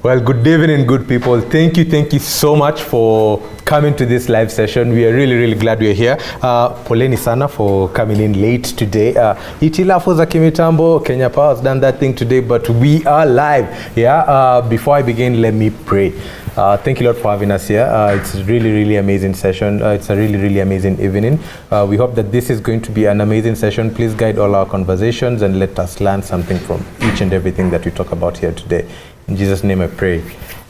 Well, good evening, good people. Thank you so much for coming to this live session. We are really glad we are here. Poleni sana for coming in late today. Hitilafu za kimitambo, Kenya Power has done that thing today, but we are live. Yeah. Before I begin, let me pray. Thank you, Lord, for having us here. It's a really amazing session. It's a really amazing evening. We hope that this is going to be an amazing session. Please guide all our conversations and let us learn something from each and everything that we talk about here today. In Jesus' name I pray.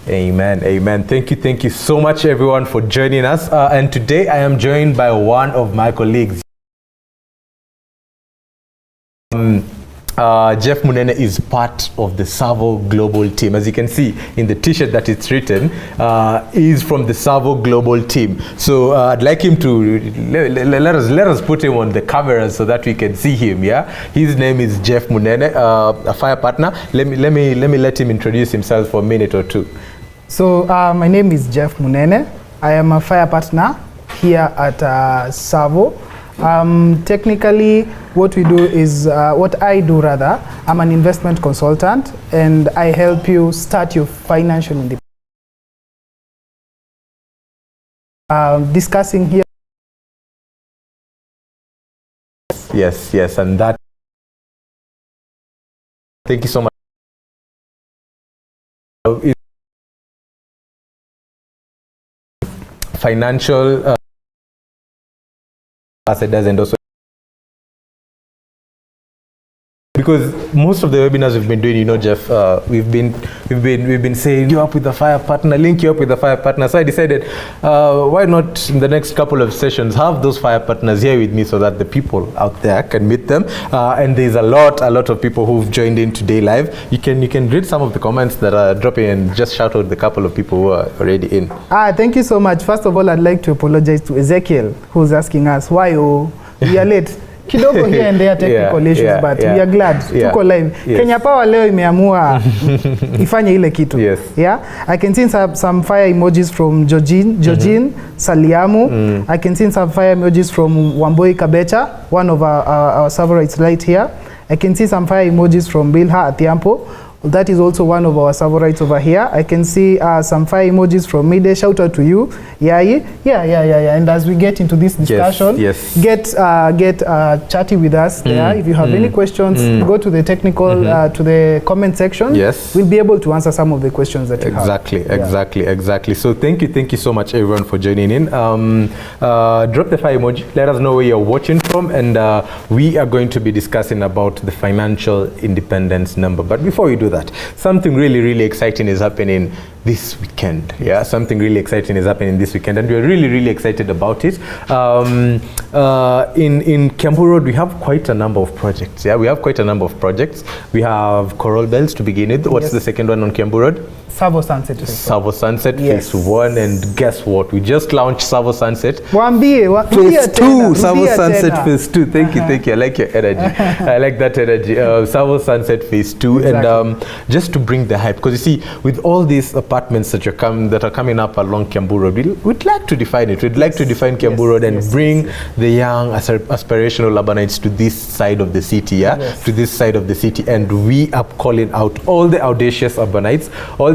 Amen. Thank you so much, everyone, for joining us. And today I am joined by one of my colleagues. Jeff Munene is part of the Savo Global team. As you can see in the t-shirt that it's written, he's from the Savo Global team. So I'd like him to let us put him on the camera so that we can see him. Yeah, his name is Jeff Munene, a fire partner. Let me let him introduce himself for a minute or two. So my name is Jeff Munene. I am a fire partner here at Savo. Technically, what I do, I'm an investment consultant, and I help you start your financial independence. Discussing here. Yes, and that. Thank you so much. Financial ambassadors and also because most of the webinars we've been doing, you know, Jeff, we've been saying you up with a fire partner, link you up with a fire partner. So I decided, why not in the next couple of sessions have those fire partners here with me so that the people out there can meet them. And there's a lot of people who've joined in today live. You can read some of the comments that are dropping and just shout out the couple of people who are already in. Thank you so much. First of all, I'd like to apologize to Ezekiel, who's asking us why we are late. Kidogo here and there technical issues, but we are glad. Tuko live. Kenya Power leo imeamua ifanye ile kitu. Yeah, I can see some fire emojis from Georgine Saliamu. I can see some fire emojis from Wamboi Kabecha, one of our serverites right here. I can see some fire emojis from Bilha Atiampo. That is also one of our serverites over here. I can see some fire emojis from Mide. Shout out to you, Yai. Yeah. And as we get into this discussion, get chatty with us there. If you have any questions, go to the technical, to the comment section. Yes, we'll be able to answer some of the questions that you have. Exactly. So thank you so much, everyone, for joining in. Drop the fire emoji. Let us know where you're watching from, and we are going to be discussing about the financial independence number. But before we do that, something really exciting is happening this weekend. Yeah, something really exciting is happening this weekend, and we're really excited about it. In Kiambu Road, we have quite a number of projects. Yeah, we have quite a number of projects. We have Coral Bells to begin with. What's the second one on Kiambu Road? Savo Sunset. Savo Sunset Phase 1, and guess what? We just launched Savo Sunset Phase 2. Savo Sunset Phase 2. Thank you. I like your energy. I like that energy. Savo Sunset Phase 2, and just to bring the hype, because you see, with all these apartments that are coming up along Kiambu Road, we'd like to define it. We'd like to define Kiambu Road and bring the young aspirational urbanites to this side of the city. To this side of the city, and we are calling out all the audacious urbanites,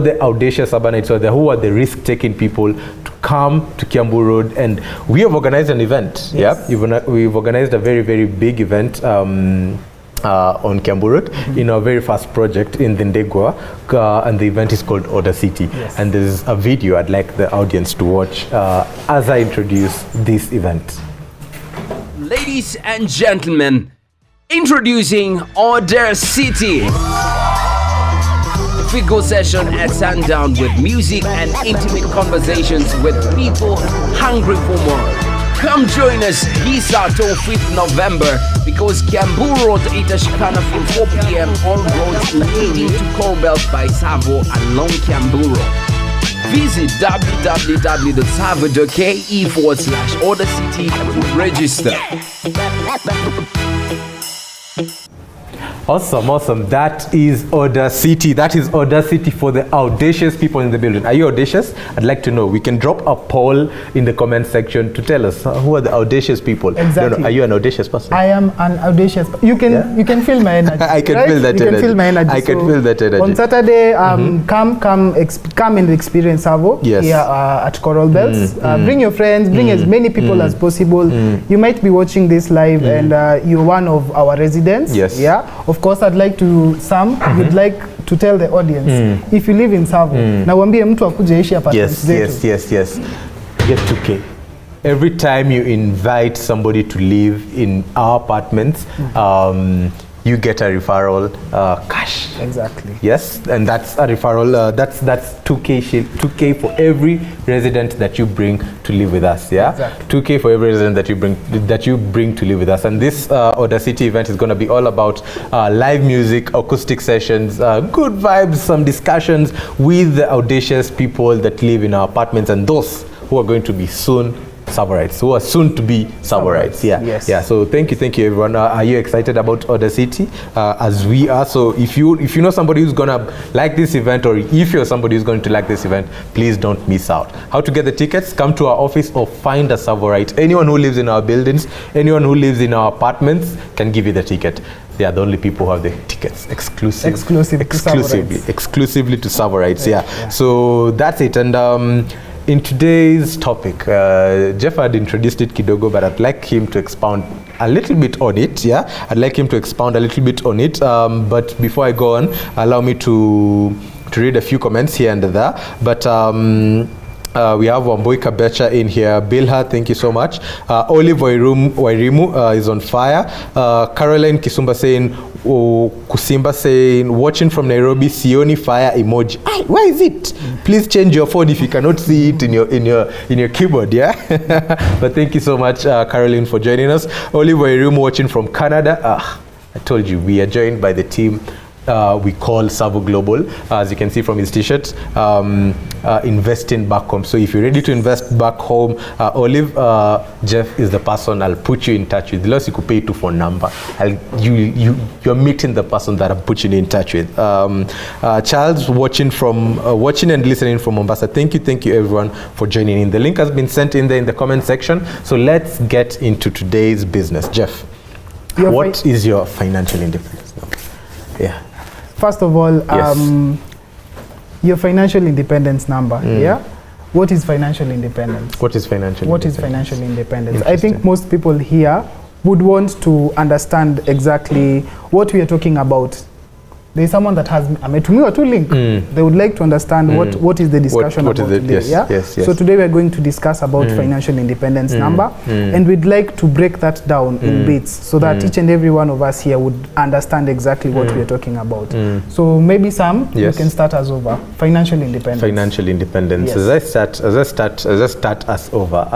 out there who are the risk-taking people to come to Kiambu Road, and we have organized an event. We've organized a very big event on Kiambu Road in our very first project in the Ndegwa, and the event is called Order City. And there's a video I'd like the audience to watch as I introduce this event. Ladies and gentlemen, introducing Order City. Figo session at sundown with music and intimate conversations with people hungry for more. Come join us this Saturday, 5th November, because Kiambu Road itashikana from 4 p.m. on roads leading to Coral Bells by Savo along Kiambu Road. Visit www.savo.ke/Order City to register. Awesome. That is Audacity. That is Audacity for the audacious people in the building. Are you audacious? I'd like to know. We can drop a poll in the comment section to tell us who are the audacious people. Exactly. No, are you an audacious person? I am an audacious. You can feel my energy. I can right? feel that you energy. Can feel my energy. I can feel that energy. On Saturday, come and experience Savo here at Coral Bells. Bring your friends. Bring as many people as possible. You might be watching this live, and you're one of our residents. Yes. Yeah. Of course, I'd like to. Would like to tell the audience if you live in Savo, na waambie mtu akuje ishi apartments zetu. Yes. Get 2K. Every time you invite somebody to live in our apartments, you get a referral cash. Exactly. Yes, and that's a referral. That's 2K for every resident that you bring to live with us. Yeah, exactly. 2K for every resident that you bring to live with us. And this Audacity event is going to be all about live music, acoustic sessions, good vibes, some discussions with the audacious people that live in our apartments and those who are going to be soon Savorites, who are soon to be Savorites. Yeah. So thank you everyone. Are you excited about Audacity as we are? So if you know somebody who's gonna like this event, or if you're somebody who's going to like this event, please don't miss out. How to get the tickets? Come to our office or find a Savorite. Anyone who lives in our buildings, anyone who lives in our apartments can give you the ticket. They are the only people who have the tickets exclusively to Savorites. Yeah. So that's it. And in today's topic, Jeff had introduced it kidogo, but I'd like him to expound a little bit on it. But before I go on, allow me to read a few comments here and there. But we have Wamboi Kabecha in here. Bilha, thank you so much. Olive Wairimu is on fire. Caroline Kisumba saying, Kusimba saying, watching from Nairobi, Sioni fire emoji. Where is it? Please change your phone if you cannot see it in your keyboard. Yeah. But thank you so much, Caroline, for joining us. Olive Wairimu watching from Canada. I told you we are joined by the team we call Savo Global, as you can see from his t-shirt, investing back home. So if you're ready to invest back home, Olive, Jeff is the person I'll put you in touch with. Unless you could pay to phone number, you're meeting the person that I'm putting you in touch with. Charles watching and listening from Mombasa. Thank you everyone for joining in. The link has been sent in there in the comment section. So let's get into today's business. Jeff, what is your financial independence number? Yeah. First of all, your financial independence number. Yeah. What is financial independence? What is financial independence? I think most people here would want to understand exactly what we are talking about. There is someone that has ametumiwa tu link. They would like to understand what is the discussion about today. Yes. So today we are going to discuss about financial independence number, and we'd like to break that down in bits so that each and every one of us here would understand exactly what we are talking about. So maybe Sam, you can start us over. Financial independence. Yes. As I start us over,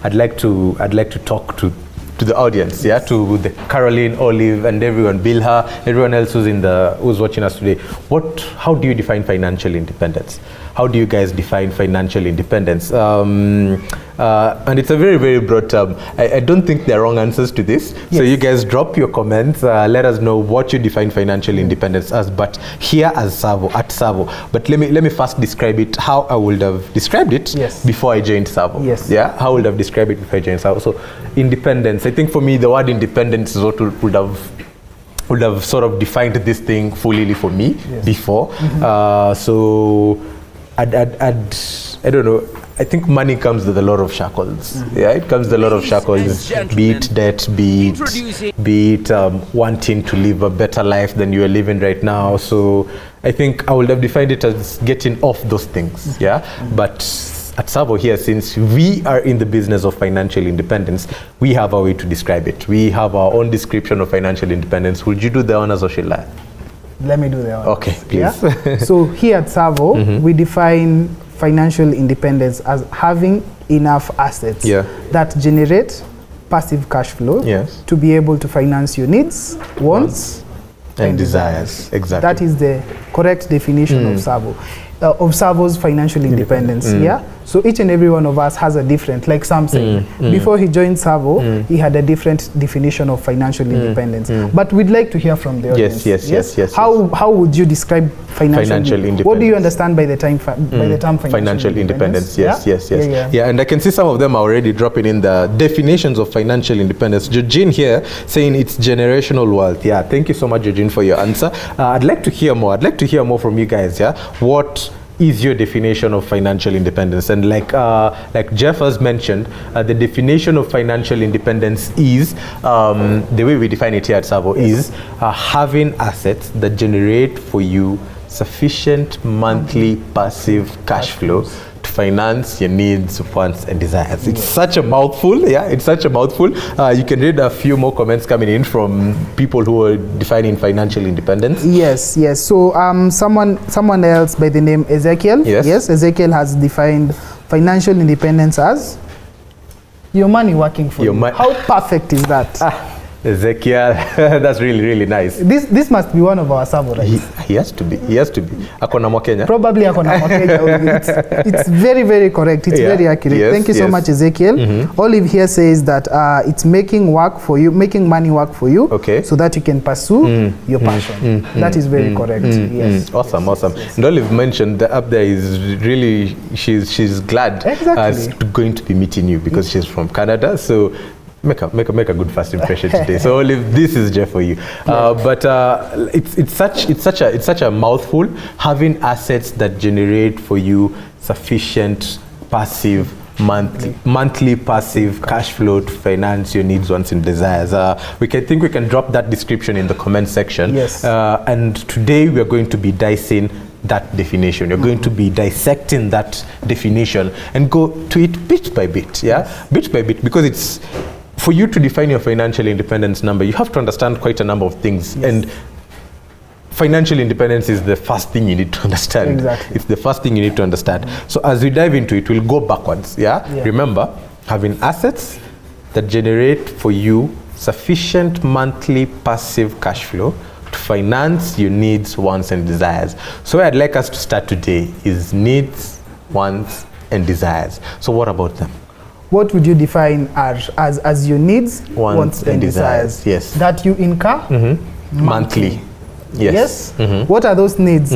I'd like to talk to the audience, to the Caroline, Olive, and everyone, Bilha, everyone else who's watching us today. How do you define financial independence? How do you guys define financial independence? And it's a very, very broad term. I don't think there are wrong answers to this. Yes. So you guys drop your comments. Let us know what you define financial independence as. But here at Savo. But let me first describe it how I would have described it before I joined Savo. Yes. Yeah. How would I have described it before I joined Savo? So independence. I think for me the word independence is what would have sort of defined this thing fully for me before. So I don't know. I think money comes with a lot of shackles. Yeah, it comes with a lot of shackles. Be it debt, be it wanting to live a better life than you are living right now. So I think I would have defined it as getting off those things. Yeah, but at Savo here, since we are in the business of financial independence, we have a way to describe it. We have our own description of financial independence. Would you do the honors or shall I? Let me do the honors. Okay, please. Yeah? So here at Savo, we define financial independence as having enough assets that generate passive cash flow to be able to finance your needs, wants, and desires. Exactly. That is the correct definition of Savo. Of Savo's financial independence. Yeah. So each and every one of us has a different, like Sam said, before he joined Savo, he had a different definition of financial independence. But we'd like to hear from the audience. Yes. How would you describe financial independence? What do you understand by the term financial independence? Yes. Yeah, and I can see some of them are already dropping in the definitions of financial independence. Eugene here saying it's generational wealth. Yeah, thank you so much, Eugene, for your answer. I'd like to hear more. I'd like to hear more from you guys. Yeah, what is your definition of financial independence? And like Jeff has mentioned, the definition of financial independence is the way we define it here at Savo is having assets that generate for you sufficient monthly passive cash flow to finance your needs, wants, and desires. It's such a mouthful. Yeah, it's such a mouthful. You can read a few more comments coming in from people who are defining financial independence. Yes. So someone else by the name Ezekiel. Yes, Ezekiel has defined financial independence as your money working for you. How perfect is that? Ezekiel, that's really nice. This must be one of our Savo, right? He has to be. Akona Mwakenya. Probably Akona Mwakenya. It's very correct. It's very accurate. Yes, Thank you so much, Ezekiel. Olive here says that it's making money work for you, so that you can pursue your passion. That is very correct. Yes. Awesome. And Olive mentioned that up there is really she's glad going to be meeting you because she's from Canada. So make a good first impression today. So Olive, this is Jeff for you. But it's such a mouthful. Having assets that generate for you sufficient passive monthly passive cash flow to finance your needs, wants, and desires. We can drop that description in the comment section. Yes. And today we are going to be dicing that definition. You're going to be dissecting that definition and go to it bit by bit. Bit by bit, because it's for you to define your financial independence number, you have to understand quite a number of things. And financial independence is the first thing you need to understand. Exactly. It's the first thing you need to understand. So as we dive into it, we'll go backwards. Remember, having assets that generate for you sufficient monthly passive cash flow to finance your needs, wants, and desires. So where I'd like us to start today is needs, wants, and desires. So what about them? What would you define as your needs, wants, and desires? Yes. That you incur monthly. Yes. What are those needs?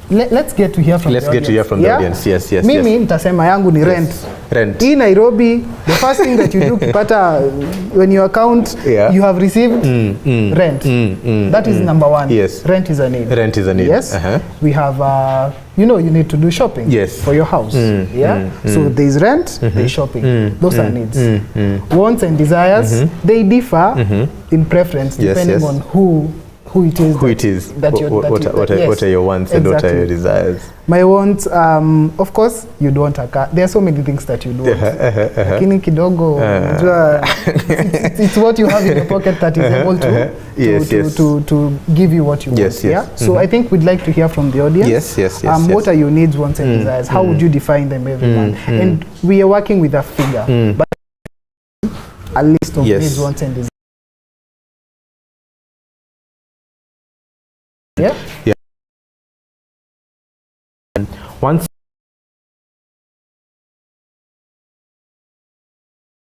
Let's get to hear from the audience. Let's get to hear from the audience. Yes. Mimi nitasema yangu ni rent. In Nairobi, the first thing that you do kupata when you account, you have received rent. That is number one. Yes. Rent is a need. Yes. We have you need to do shopping for your house. So there's rent, there's shopping. Those are needs. Wants and desires, they differ in preference depending on who it is. What are your wants and what are your desires? My wants, of course, you'd want a car. There are so many things that you want. Lakini kidogo, it's what you have in your pocket that is able to give you what you want. So I think we'd like to hear from the audience. Yes. What are your needs, wants, and desires? How would you define them every month? And we are working with a figure, but a list of needs, wants, and desires. And once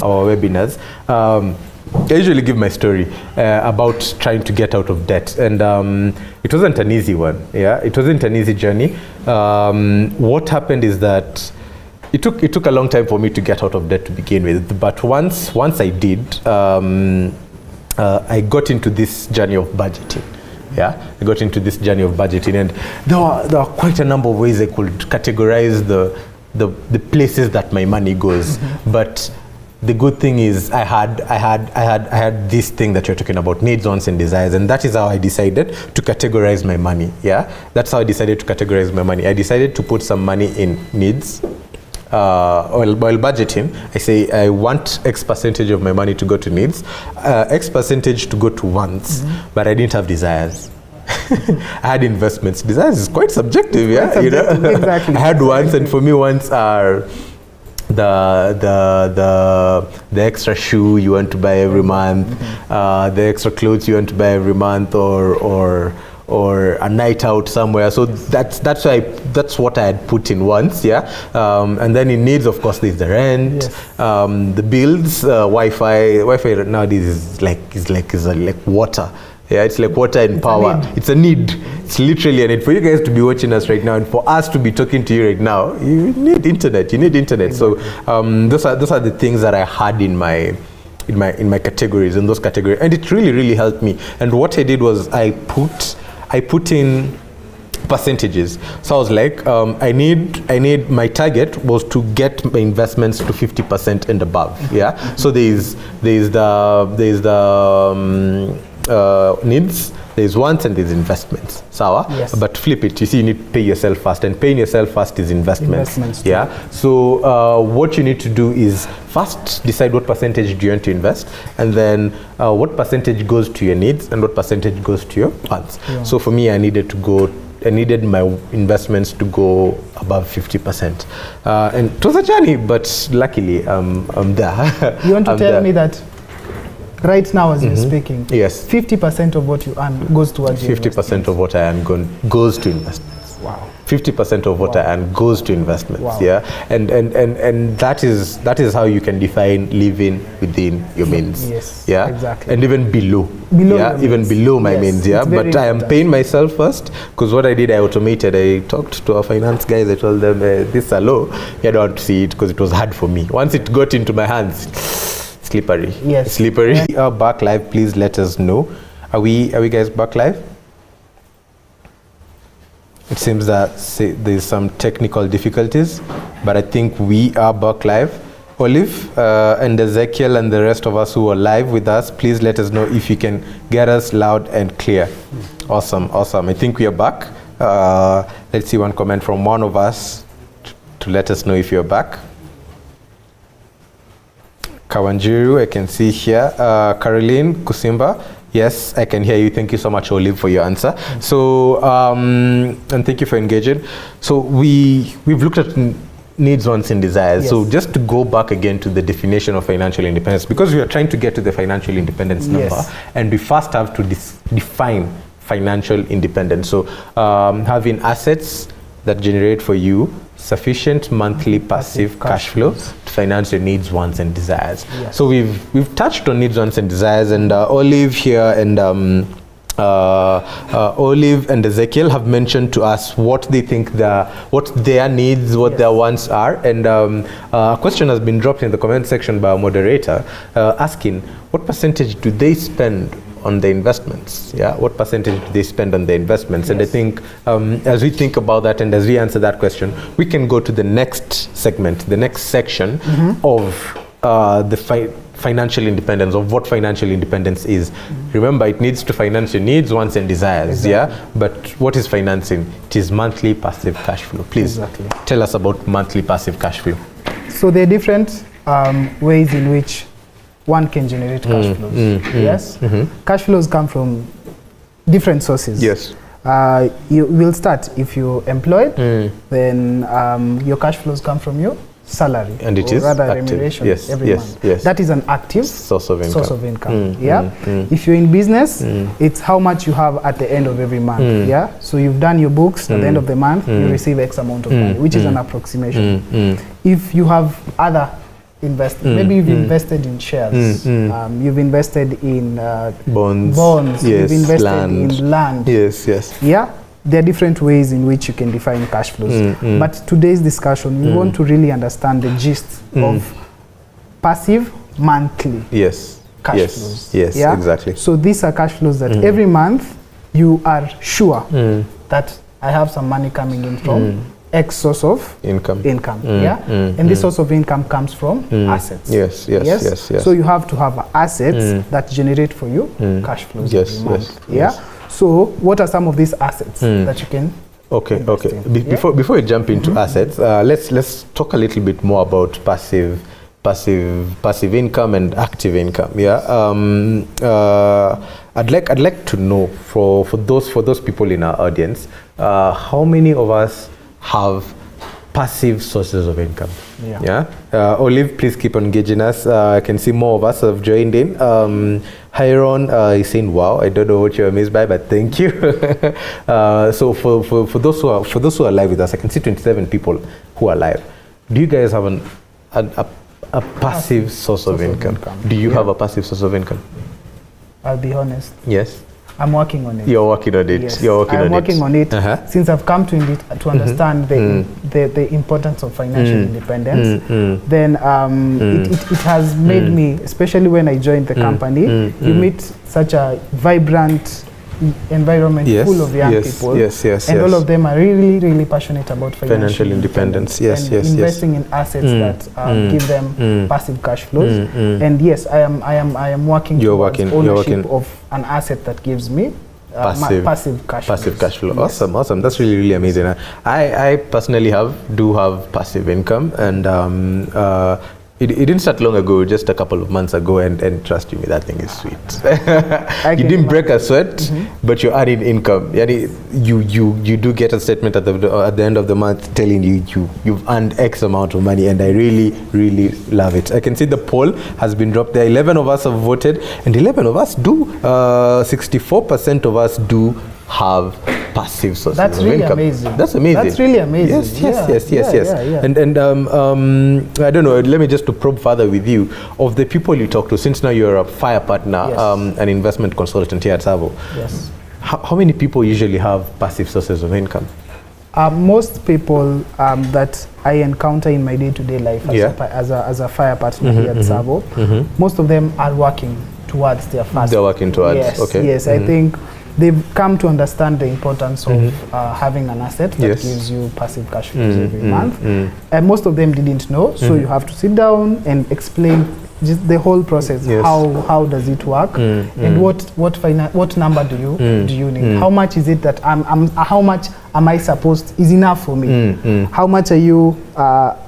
our webinars, I usually give my story about trying to get out of debt, and it wasn't an easy one. It wasn't an easy journey. What happened is that it took a long time for me to get out of debt to begin with, but once I did, I got into this journey of budgeting. I got into this journey of budgeting, and there are quite a number of ways I could categorize the places that my money goes. But the good thing is I had this thing that you're talking about, needs, wants, and desires, and that is how I decided to categorize my money. That's how I decided to categorize my money. I decided to put some money in needs. While budgeting, I say I want X percentage of my money to go to needs, X percentage to go to wants, but I didn't have desires. I had investments. Desires is quite subjective, Exactly. I had wants, and for me, wants are the extra shoe you want to buy every month, the extra clothes you want to buy every month, or a night out somewhere. So that's what I had put in once, and then in needs, of course, there's the rent, the bills, Wi-Fi nowadays is like water. Yeah, it's like water and power. It's a need. It's literally a need. For you guys to be watching us right now and for us to be talking to you right now, you need internet. Exactly. So those are the things that I had in my categories, in those categories, and it really helped me. And what I did was I put in percentages. So I was like, I need my target was to get my investments to 50% and above. Yeah. So there's the needs, there's wants, and there's investments. Sawa? Yes. But flip it. You see, you need to pay yourself first, and paying yourself first is investments. Yeah. So what you need to do is first decide what percentage do you want to invest, and then what percentage goes to your needs and what percentage goes to your wants. Yeah. So for me, I needed my investments to go above 50%. And it was a journey, but luckily I'm there. You want to tell me that right now as you're speaking, yes, 50% of what you earn goes towards 50% of what I earn goes to investments. Wow. 50% of what I earn goes to investments. Wow. Yeah, and that is how you can define living within your means. Yes. Yeah. Exactly. And even below. Yeah. Even below my means. Yeah. But I am paying myself first, because what I did, I automated. I talked to our finance guys. I told them this is a low. I don't want to see it because it was hard for me. Once it got into my hands, slippery. Yes. Slippery. We are back live. Please let us know. Are we guys back live? It seems that there's some technical difficulties, but I think we are back live. Olive and Ezekiel and the rest of us who are live with us, please let us know if you can get us loud and clear. Awesome. I think we are back. Let's see one comment from one of us to let us know if you're back. Kawanjiru, I can see here. Caroline Kusimba, yes, I can hear you. Thank you so much, Olive, for your answer. So, and thank you for engaging. So we've looked at needs, wants, and desires. Yes. So just to go back again to the definition of financial independence, because we are trying to get to the financial independence number, and we first have to define financial independence. So having assets that generate for you sufficient monthly passive cash flow to finance your needs, wants, and desires. Yes. So we've touched on needs, wants, and desires, and Olive here and Olive and Ezekiel have mentioned to us what they think what their needs, what their wants are, and a question has been dropped in the comment section by a moderator asking what percentage do they spend on the investments. Yeah, what percentage do they spend on the investments? Yes. And I think as we think about that and as we answer that question, we can go to the next segment, the next section of the financial independence, of what financial independence is. Remember, it needs to finance your needs, wants, and desires. Exactly. Yeah, but what is financing? It is monthly passive cash flow. Please tell us about monthly passive cash flow. So there are different ways in which one can generate cash flows. Yes, cash flows come from different sources. Yes, you will start if you're employed, then your cash flows come from your salary, and it is rather active. Remuneration every month. Yes. That is an active source of income. If you're in business, it's how much you have at the end of every month. Yeah, so you've done your books at the end of the month, you receive X amount of money, which is an approximation. If you have other investment, maybe you've invested in shares, you've invested in bonds, you've invested in land. Yes. Yeah, there are different ways in which you can define cash flows. But today's discussion, we want to really understand the gist of passive monthly cash flows. Yes, yeah? Exactly. So these are cash flows that every month you are sure that I have some money coming in from X source of income. And this source of income comes from assets. Yes. So you have to have assets that generate for you cash flows every month. So what are some of these assets that you can invest in? Before we jump into assets, let's talk a little bit more about passive income and active income. I'd like to know for those people in our audience, how many of us have passive sources of income. Olive, please keep engaging us. I can see more of us have joined in. Hiron is saying, "Wow, I don't know what you're amazed by, but thank you." So for those who are live with us, I can see 27 people who are live. Do you guys have a passive source of income? Do you have a passive source of income? I'll be honest. Yes. I'm working on it. You're working on it. Yes. I'm working on it since I've come to understand the importance of financial independence. Then it has made me, especially when I joined the company, you meet such a vibrant environment full of young people, and all of them are really passionate about financial independence. Investing in assets that give them passive cash flows. And yes, I am working towards ownership of an asset that gives me passive cash flow. Awesome. That's really amazing. I personally do have passive income, and it didn't start long ago, just a couple of months ago, and trust me, that thing is sweet. You didn't break a sweat, but you're adding income. You do get a statement at the end of the month telling you've earned X amount of money, and I really love it. I can see the poll has been dropped there. 11 of us have voted, and 11 of us do. 64% of us do have passive sources of income. Amazing. That's amazing. That's really amazing. Yes. And I don't know, let me just to probe further with you, of the people you talk to, since now you're a fire partner, an investment consultant here at Savo. Yes. How many people usually have passive sources of income? Most people that I encounter in my day-to-day life as a fire partner here at Savo, most of them are working towards their first. They're working towards, Yes, I think they've come to understand the importance of having an asset that gives you passive cash flows every month. And most of them didn't know, so you have to sit down and explain just the whole process. How does it work, and what number do you need? How much is it that how much am I supposed is enough for me? How much are you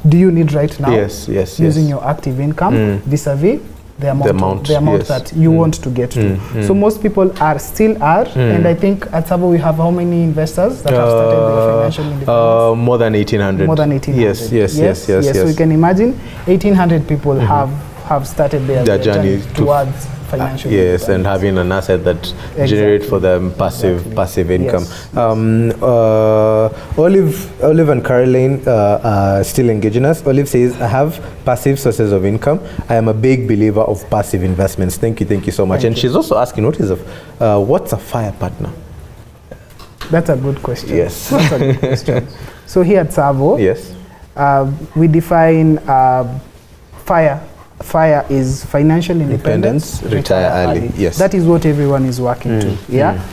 do you need right now? Using your active income vis-a-vis the amount that you want to get to. So most people still are, and I think at Savo we have how many investors that have started their financial independence? More than 1,800. More than 1,800. Yes. So you can imagine 1,800 people have started their journey towards financial independence. And having an asset that generates for them passive income. Olive and Caroline are still engaging us. Olive says, I have passive sources of income. I am a big believer of passive investments. Thank you so much. And she's also asking, what's a fire partner? That's a good question. Yes. That's a good question. So here at Savo, we define FIRE is financial independence, retire early. Yes. That is what everyone is working to.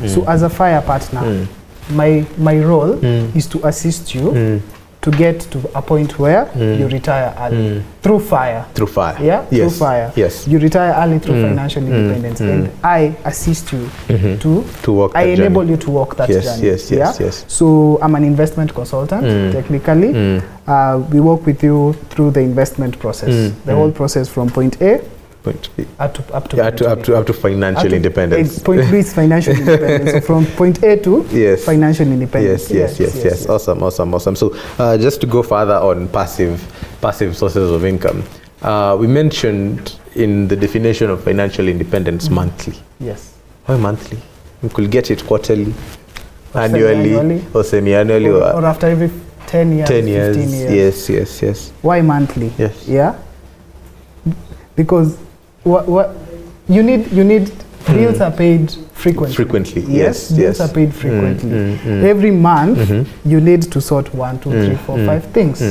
So as a fire partner, my role is to assist you to get to a point where you retire early through fire. Through fire. Yes. You retire early through financial independence, and I assist you to walk that journey. Enable you to walk that journey. Yes. So I'm an investment consultant. Technically, we work with you through the investment process, the whole process from point A. Up to financial independence. Point B is financial independence. So from point A to financial independence. Yes. Awesome. So just to go further on passive sources of income, we mentioned in the definition of financial independence monthly. Yes. Why monthly? We could get it quarterly, annually, or semi-annually, or after every 10 years, 15 years. Yes. Why monthly? Yes. Yeah. Because what you need bills are paid frequently. Yes. Bills are paid frequently. Every month you need to sort 1, 2, 3, 4, 5 things.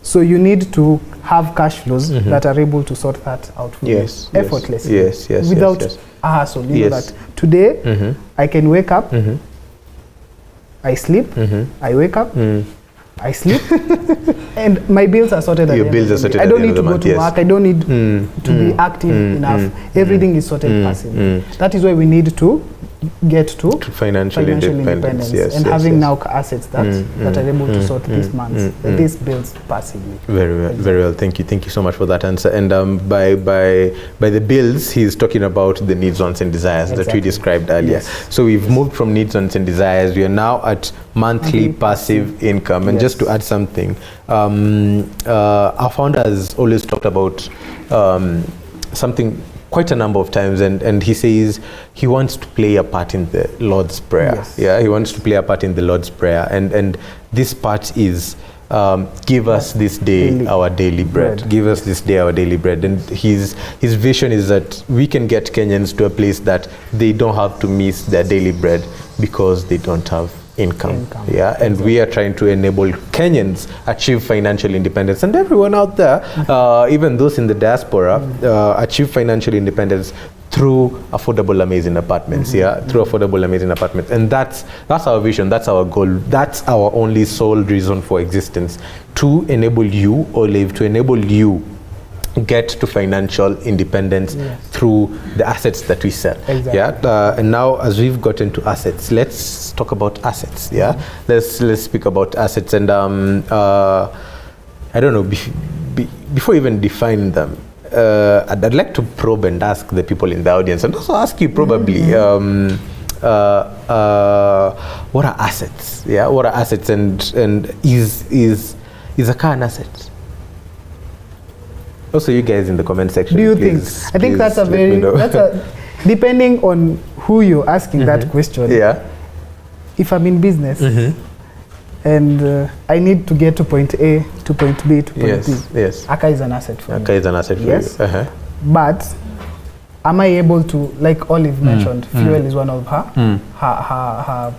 So you need to have cash flows that are able to sort that out for you effortlessly. Yes. Without a hassle. You know that today I can wake up, I sleep, I wake up, I sleep, and my bills are sorted. Your bills are sorted. I don't need to go to work. I don't need to be active enough. Everything is sorted passively. That is why we need to get to financial independence. Yes, and yes, having yes. now assets that are able to sort these bills passively. Very well, very well. Thank you so much for that answer. And by the bills, he's talking about the needs, wants, and desires that we described earlier. Yes. So we've moved from needs, wants, and desires. We are now at monthly passive income. And just to add something, our founder has always talked about something quite a number of times, and he says he wants to play a part in the Lord's Prayer. Yes. Yeah, he wants to play a part in the Lord's Prayer, and this part is give us this day our daily bread. Give us this day our daily bread. And his vision is that we can get Kenyans to a place that they don't have to miss their daily bread because they don't have income. Yeah, and exactly. We are trying to enable Kenyans achieve financial independence, and everyone out there, even those in the diaspora, achieve financial independence through affordable, amazing apartments. Through affordable, amazing apartments. And that's our vision, that's our goal, that's our only sole reason for existence, to enable you, Olive, to enable you get to financial independence through the assets that we sell. Exactly. And now, as we've gotten to assets, let's talk about assets. Let's speak about assets. And I don't know, before even defining them, I'd like to probe and ask the people in the audience, and also ask you probably, what are assets? What are assets, and is a car an asset? Also, you guys in the comment section. Do you think? I think that's depending on who you're asking that question. Yeah. If I'm in business and I need to get to point A to point B to point B, Aka is an asset for me. Aka is an asset for you. But am I able to, like Olive mentioned, fuel is one of her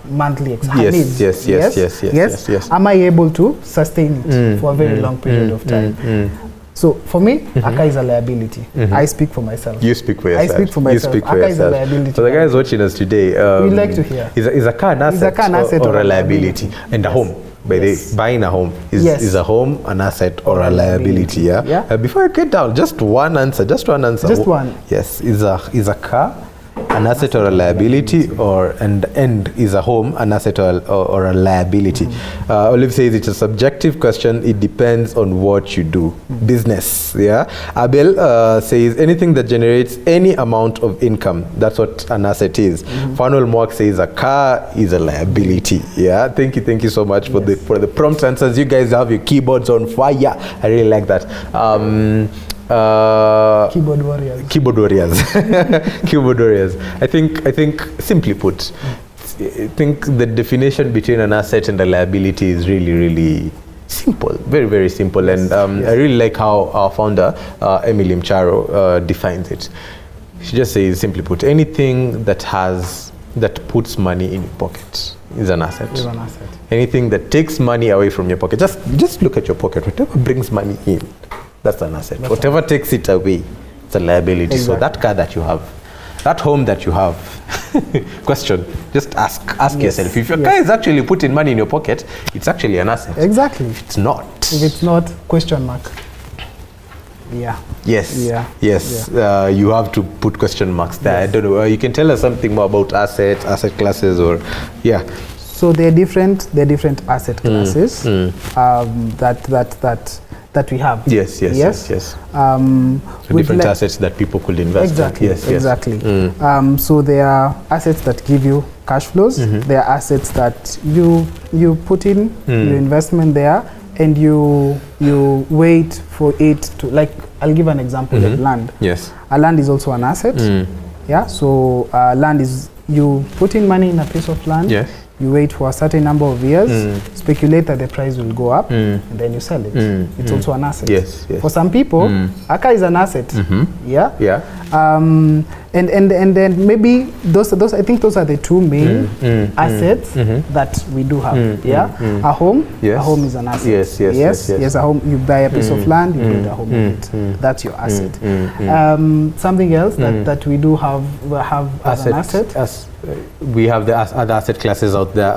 monthly needs. Yes. Am I able to sustain it for a very long period of time? So for me, Aka is a liability. I speak for myself. You speak for yourself. I speak for myself. Aka is a liability. So the guys watching us today, we'd like to hear. Is a car an asset, or a liability? And a home. By the buying a home, is a home an asset or a liability? Before I get down, just one answer. Just one. Yes. Is a car an asset or a liability, and is a home an asset or a liability? Olive says it's a subjective question. It depends on what you do. Business. Abel says anything that generates any amount of income, that's what an asset is. Fanuel Mwak says a car is a liability. Thank you so much for the prompt answers. You guys have your keyboards on fire. I really like that. Keyboard warriors. Keyboard warriors. I think simply put, I think the definition between an asset and a liability is really simple, very simple. And I really like how our founder Emily Mcharo defines it. She just says, simply put, anything that puts money in your pocket is an asset. Anything that takes money away from your pocket, just look at your pocket. Whatever brings money in, that's an asset. Whatever takes it away, it's a liability. Exactly. So that car that you have, that home that you have, question, just ask yourself, if your car is actually putting money in your pocket, it's actually an asset. Exactly. If it's not, question mark. Yes. You have to put question marks there. I don't know. You can tell us something more about assets, asset classes, or So they're different asset classes that we have. Yes. So different assets that people could invest in. Exactly. So there are assets that give you cash flows. There are assets that you put in your investment there, and you wait for it to, like, I'll give an example of land. A land is also an asset. So land is, you put in money in a piece of land. You wait for a certain number of years, speculate that the price will go up, and then you sell it. It's also an asset. For some people, Aka is an asset. And then maybe those I think those are the two main assets that we do have. A home. A home is an asset. Yes. A home. You buy a piece of land, you build a home with it. That's your asset. Something else that we do have as an asset. We have the other asset classes out there.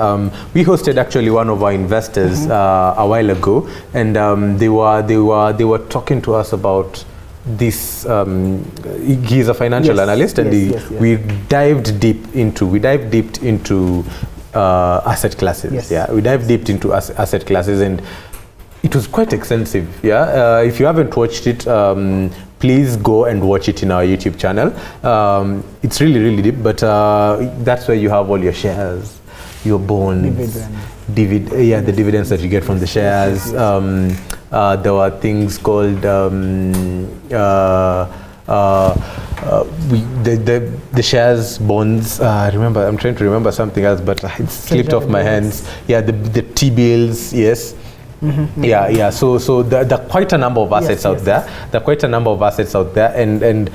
We hosted actually one of our investors a while ago, and they were talking to us about this he's a financial analyst, and we dived deep into asset classes. We dived deep into asset classes, and it was quite extensive. If you haven't watched it, please go and watch it in our YouTube channel. It's really deep, but that's where you have all your shares, your bonds, the dividends that you get from the shares. There were things called the shares, bonds. I'm trying to remember something else, but it slipped off my hands. The T-bills, yes. So there are quite a number of assets out there. There are quite a number of assets out there, and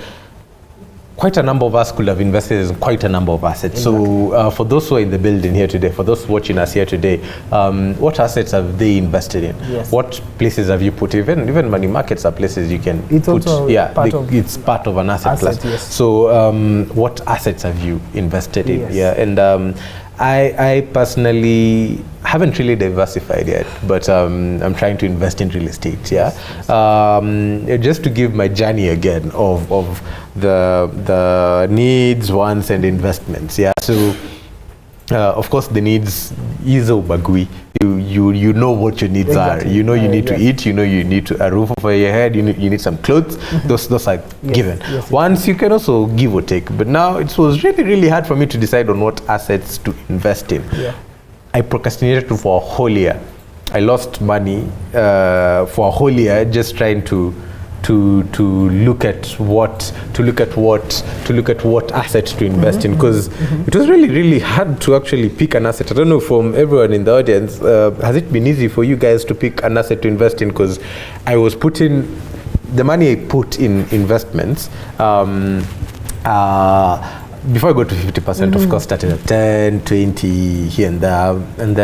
quite a number of us could have invested in quite a number of assets. Exactly. So for those who are in the building here today, for those watching us here today, what assets have they invested in? What places have you put? Even money markets are places you can it's put. Also it's part of an asset class. So what assets have you invested in? And I personally haven't really diversified yet, but I'm trying to invest in real estate. Just to give my journey again of the needs, wants, and investments. So of course the needs is ubagui. You know what your needs are. You know you need to eat. You know you need a roof over your head. You need some clothes. Those are given. Once you can also give or take. But now it was really hard for me to decide on what assets to invest in. I procrastinated for a whole year. I lost money for a whole year just trying to look at what assets to invest in, because it was really hard to actually pick an asset. I don't know, from everyone in the audience, has it been easy for you guys to pick an asset to invest in? Because I was putting the money I put in investments before I got to 50%, of course, started at 10, 20 here and there, and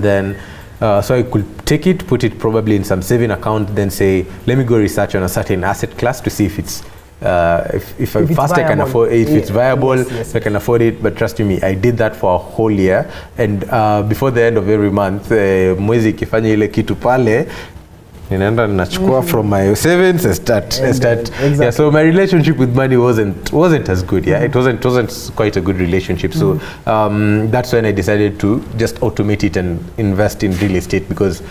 then so I could take it, put it probably in some saving account, then say, let me go research on a certain asset class to see if it's if I can afford it, if it's viable, if I can afford it. But trust me, I did that for a whole year, and before the end of every month, mwezi ikifanya ile kitu pale, ninaenda nachukua from my savings and start. Exactly. So my relationship with money wasn't as good. It wasn't quite a good relationship. So that's when I decided to just automate it and invest in real estate, because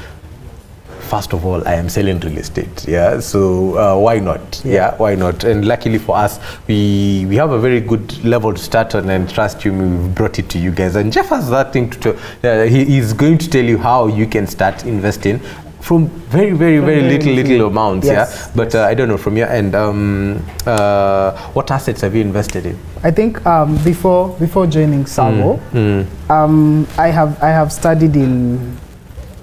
first of all, I am selling real estate. So why not? Why not? And luckily for us, we have a very good level to start on, and trust you, we've brought it to you guys. And Jeff has that thing to tell. He's going to tell you how you can start investing from very little amounts. But I don't know, from your end, what assets have you invested in? I think before joining Savo, I have studied in.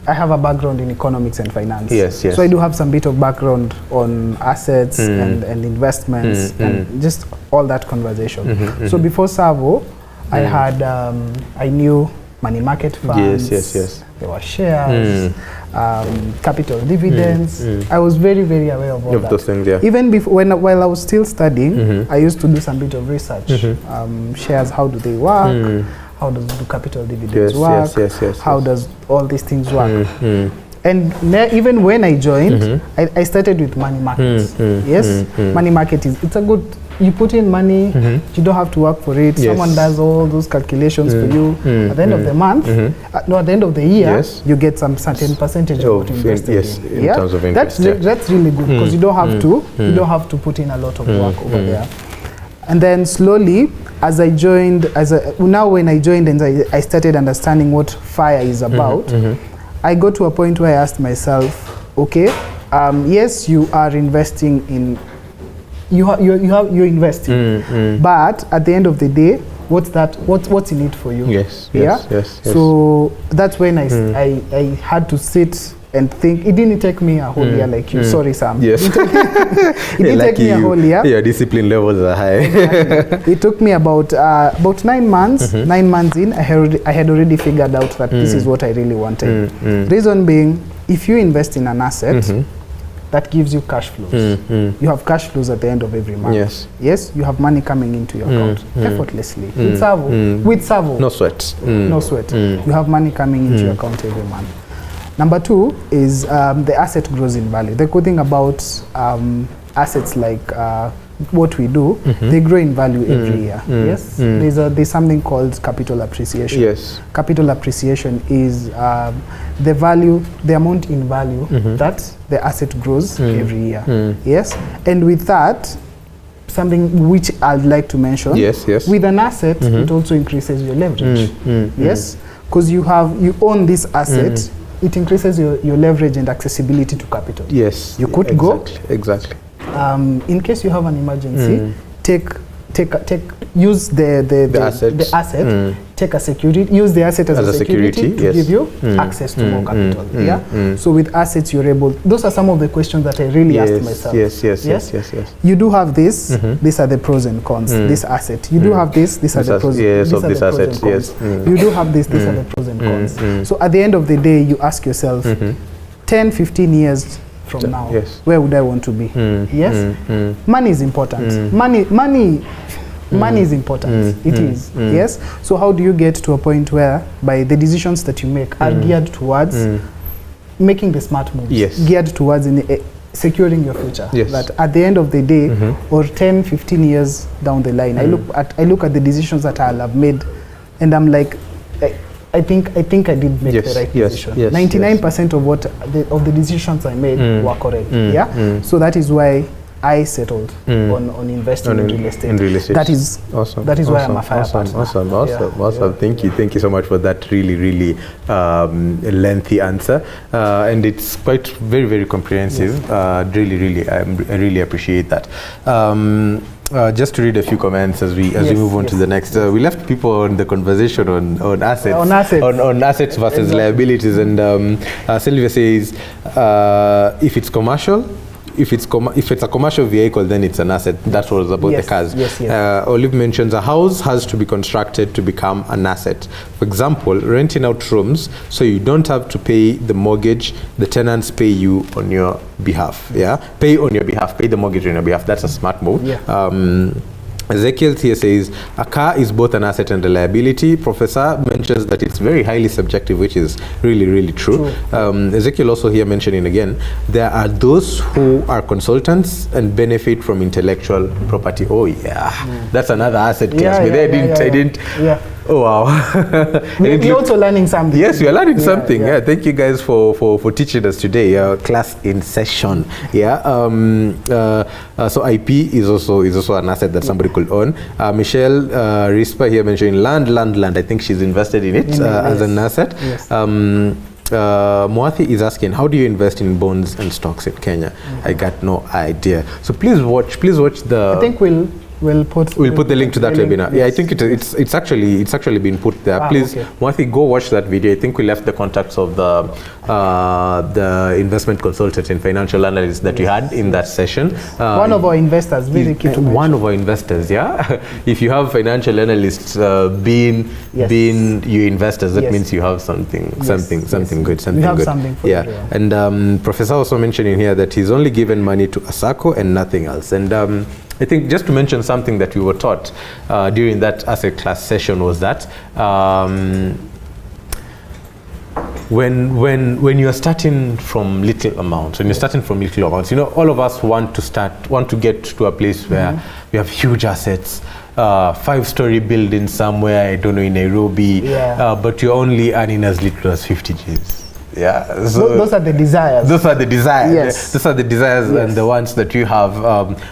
I have a background in economics and finance. So I do have some bit of background on assets and investments and just all that conversation. So before Savo, I had I knew money market funds. There were shares, capital dividends. I was very aware of all that. Those things, Even before, while I was still studying, I used to do some bit of research. Shares, how do they work? How do capital dividends work? How does all these things work? And even when I joined, I started with money markets. Money market it's a good. You put in money, you don't have to work for it. Someone does all those calculations for you. At the end of the month, at the end of the year, you get some certain percentage of what you invested in. In terms of interest. That's really good, because you don't have to put in a lot of work over there. And then slowly, as I joined, when I joined and I started understanding what FIRE is about, I got to a point where I asked myself, okay, yes, you are investing in. You're investing, but at the end of the day, what's in it for you? Yes. So that's when I had to sit and think. It didn't take me a whole year like you. Sorry, Sam. It didn't take me a whole year. Your discipline levels are high. Exactly. It took me about 9 months. 9 months in, I had already figured out that this is what I really wanted. Reason being, if you invest in an asset, that gives you cash flows. You have cash flows at the end of every month. Yes, you have money coming into your account effortlessly. With Savo. No sweat. No sweat. You have money coming into your account every month. Number two is the asset grows in value. The good thing about assets like what we do, they grow in value every year. Yes, there's something called capital appreciation. Yes, capital appreciation is the amount in value that the asset grows every year. Yes, and with that, something which I'd like to mention. Yes. With an asset, it also increases your leverage. Yes, because you own this asset. It increases your leverage and accessibility to capital. Yes, you could exactly. In case you have an emergency, use the asset. Take a security. Use the asset as a security to give you access to more capital. So with assets, you're able. Those are some of the questions that I really asked myself. Yes. You do have this. These are the pros and cons. This asset. You do have this. These are the pros. These are the pros and cons. You do have this. These are the pros and cons. So at the end of the day, you ask yourself, 10, 15 years from now, where would I want to be? Yes, money is important. Money is important. It is. Yes. So how do you get to a point where by the decisions that you make are geared towards making the smart moves, geared towards securing your future? That at the end of the day, or 10, 15 years down the line, I look at the decisions that I'll have made, and I'm like, I think I did make the right decision. 99% of the decisions I made were correct. So that is why I settled on investing in real estate. That is awesome. That is why I'm a fire partner. Awesome. Thank you so much for that really lengthy answer, and it's quite very comprehensive. I really appreciate that. Just to read a few comments as we move on to the next. We left people on the conversation on assets, on assets versus liabilities, and Sylvia says if it's commercial. If it's a commercial vehicle, then it's an asset. That was about the cars. Olive mentions a house has to be constructed to become an asset. For example, renting out rooms so you don't have to pay the mortgage. The tenants pay you on your behalf. Pay on your behalf. Pay the mortgage on your behalf. That's a smart move. Ezekiel here says a car is both an asset and a liability. Professor mentions that it's very highly subjective, which is really true. Ezekiel also here mentioning again, there are those who are consultants and benefit from intellectual property. That's another asset class. I didn't. Oh wow. We're also learning something. Yes, we are learning something. Thank you guys for teaching us today. Class in session. So IP is also an asset that somebody could own. Michelle Rispa here mentioning land. I think she's invested in it as an asset. Moathi is asking, how do you invest in bonds and stocks in Kenya? I got no idea. So please watch the. I think we'll put the link to that webinar. I think it's actually been put there. Please, Moathi, go watch that video. I think we left the contacts of the investment consultant and financial analyst that we had in that session. One of our investors, very key to one of our investors. If you have financial analysts being your investors, that means you have something good. Something for everyone. And Professor also mentioning here that he's only given money to a SACCO and nothing else. And I think just to mention something that we were taught during that asset class session was that when you are starting from little amounts, all of us want to get to a place where we have huge assets, 5-story building somewhere, I don't know, in Nairobi, but you're only earning as little as 50 Gs. So those are the desires. Those are the desires and the ones that you have.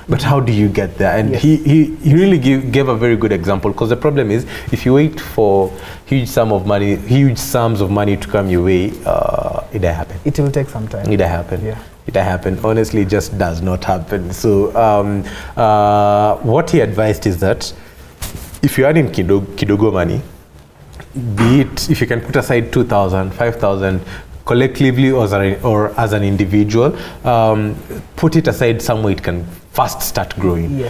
But how do you get there? And he really gave a very good example, because the problem is if you wait for huge sums of money to come your way, it don't happen. It will take some time. It don't happen. It don't happen. Honestly, it just does not happen. So what he advised is that if you're earning kidogo money, be it if you can put aside 2,000, 5,000 collectively or as an individual, put it aside somewhere it can fast start growing.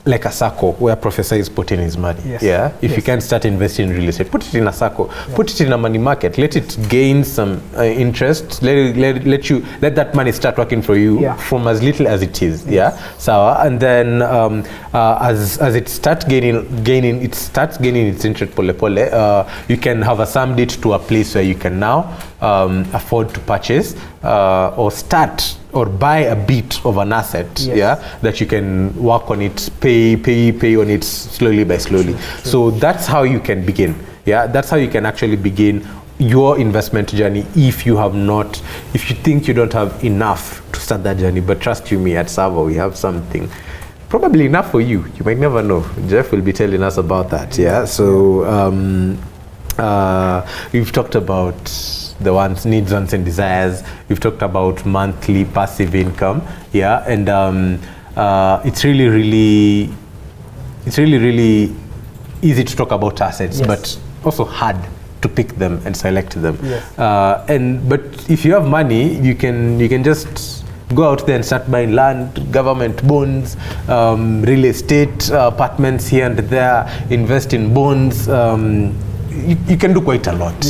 Like a SACCO where Professor is putting his money. If you can start investing in real estate, put it in a SACCO, put it in a money market, let it gain some interest, let that money start working for you from as little as it is. And then as it starts gaining its interest pole, you can have a sum it to a place where you can now afford to purchase or start or buy a bit of an asset, that you can work on it, pay on it slowly by slowly. True. So that's how you can begin. Yeah, that's how you can actually begin your investment journey if you think you don't have enough to start that journey. But trust you me, at Savo we have something probably enough for you. You might never know. Jeff will be telling us about that. Yeah. So we've talked about the ones needs, wants, and desires. We've talked about monthly passive income. Yeah, and it's really easy to talk about assets, but also hard to pick them and select them. Yes. But if you have money, you can just go out there and start buying land, government bonds, real estate, apartments here and there, invest in bonds. You can do quite a lot.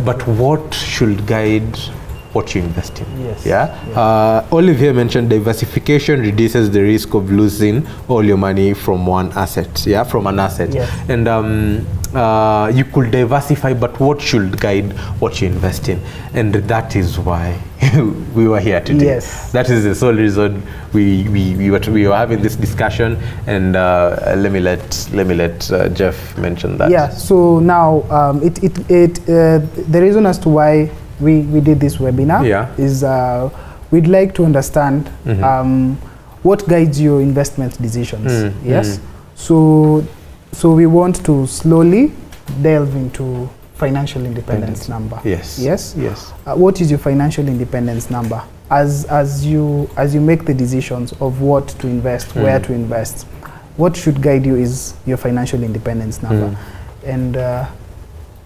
But what should guide what you invest in? Olivier mentioned diversification reduces the risk of losing all your money from one asset. From an asset. And you could diversify, but what should guide what you invest in? And that is why we were here today. That is the sole reason we were having this discussion. And let me let Jeff mention that. So now the reason as to why we did this webinar is we'd like to understand what guides your investment decisions. So we want to slowly delve into financial independence number. What is your financial independence number? As you make the decisions of what to invest, where to invest, what should guide you is your financial independence number. And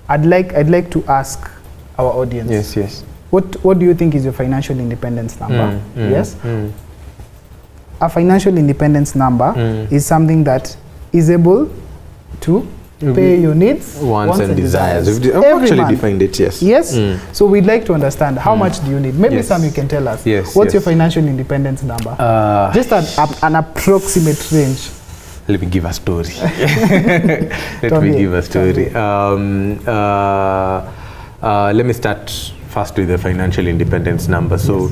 I'd like to ask our audience. What do you think is your financial independence number? A financial independence number is something that is able to pay your needs, wants and desires. We've actually defined it. So we'd like to understand how much do you need. Maybe Sam, you can tell us. What's your financial independence number? Just an approximate range. Let me give a story. Let me start first with the financial independence number. So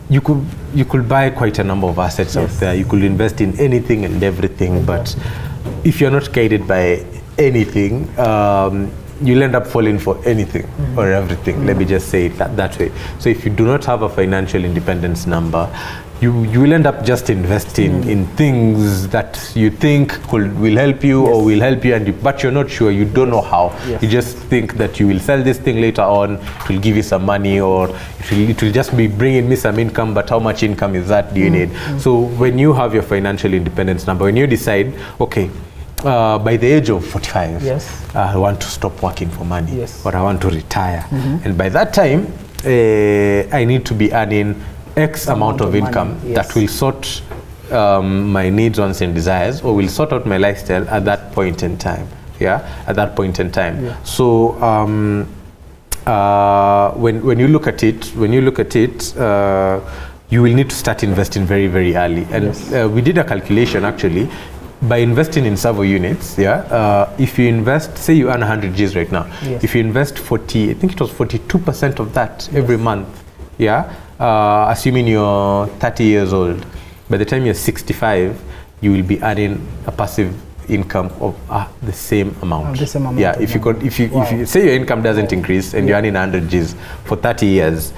you could buy quite a number of assets out there. You could invest in anything and everything, but if you're not guided by anything, you'll end up falling for anything or everything. Let me just say it that way. So if you do not have a financial independence number, you will end up just investing in things that you think will help you or will help you, but you're not sure. You don't know how. You just think that you will sell this thing later on, it will give you some money, or it will just be bringing me some income, but how much income is that do you need? So when you have your financial independence number, when you decide, okay, by the age of 45, I want to stop working for money, or I want to retire. And by that time, I need to be earning X amount of income that will sort my needs, wants and desires, or will sort out my lifestyle at that point in time. So when you look at it, you will need to start investing very, very early. And we did a calculation actually. By investing in Savo units, if you invest, say you earn 100 Gs right now, if you invest 42% of that every month, assuming you're 30 years old, by the time you're 65, you will be earning a passive income of the same amount. If you say your income doesn't increase and you're earning 100 Gs for 30 years,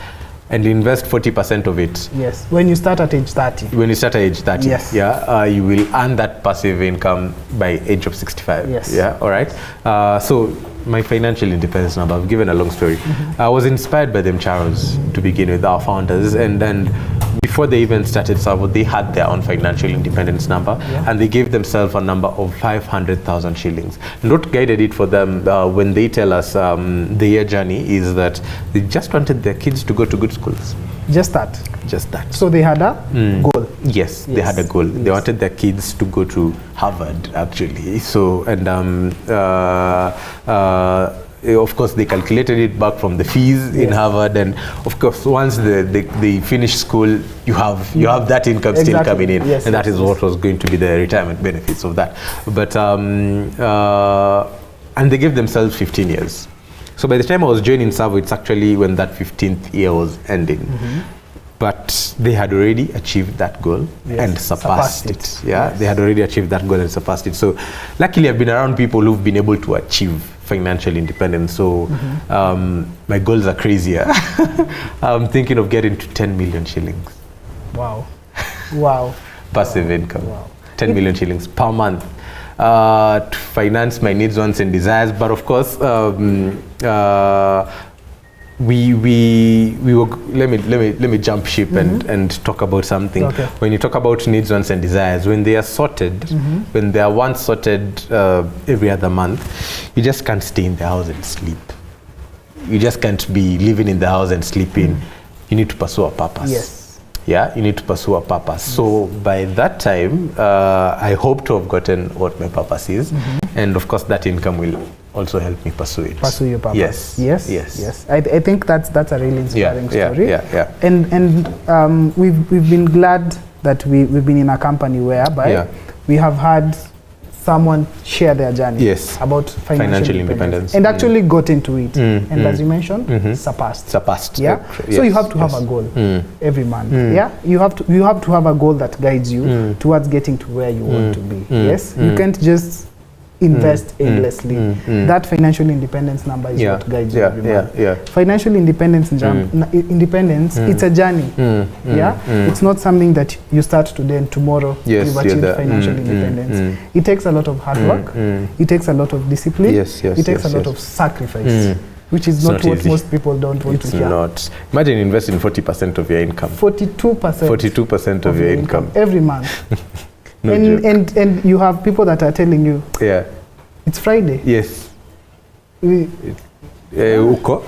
and you invest 40% of it. When you start at age 30. You will earn that passive income by age of 65. All right. So my financial independence number, I've given a long story. I was inspired by them Charles to begin with, our founders, and then before they even started Savo, they had their own financial independence number, and they gave themselves a number of 500,000 shillings. And what guided it for them when they tell us their journey is that they just wanted their kids to go to good schools. Just that. So they had a goal. They had a goal. They wanted their kids to go to Harvard, actually. So, and of course, they calculated it back from the fees in Harvard, and of course, once they finish school, you have that income still coming in, and that is what was going to be the retirement benefits of that. But and they gave themselves 15 years. So by the time I was joining Savo, it's actually when that 15th year was ending. But they had already achieved that goal and surpassed it. Yeah, they had already achieved that goal and surpassed it. So luckily I've been around people who've been able to achieve financial independence. So my goals are crazier. I'm thinking of getting to 10 million shillings. Wow. Wow. Passive income. Wow. 10 million shillings per month to finance my needs, wants and desires. But of course, we were, let me jump ship and talk about something. Okay. When you talk about needs, wants and desires, when they are sorted, when they are once sorted every other month, you just can't stay in the house and sleep. You just can't be living in the house and sleeping. You need to pursue a purpose. Yes. Yeah, you need to pursue a purpose. So by that time, I hope to have gotten what my purpose is, and of course that income will also help me pursue it. Pursue your purpose. Yes. I think that's a really inspiring story. Yeah. And we've been glad that we've been in a company whereby we have had someone share their journey about financial independence and actually got into it, and as you mentioned, surpassed. Yeah. So you have to have a goal every month. Yeah. You have to have a goal that guides you towards getting to where you want to be. Yes. You can't just invest endlessly. That financial independence number is what guides you every month. Financial independence, it's a journey. It's not something that you start today and tomorrow you've achieved financial independence. It takes a lot of hard work. It takes a lot of discipline. It takes a lot of sacrifice. Which is not what most people don't want to hear. It's not. Imagine investing 40% of your income. 42% of your income every month. And you have people that are telling you, it's Friday. Yes. Uko.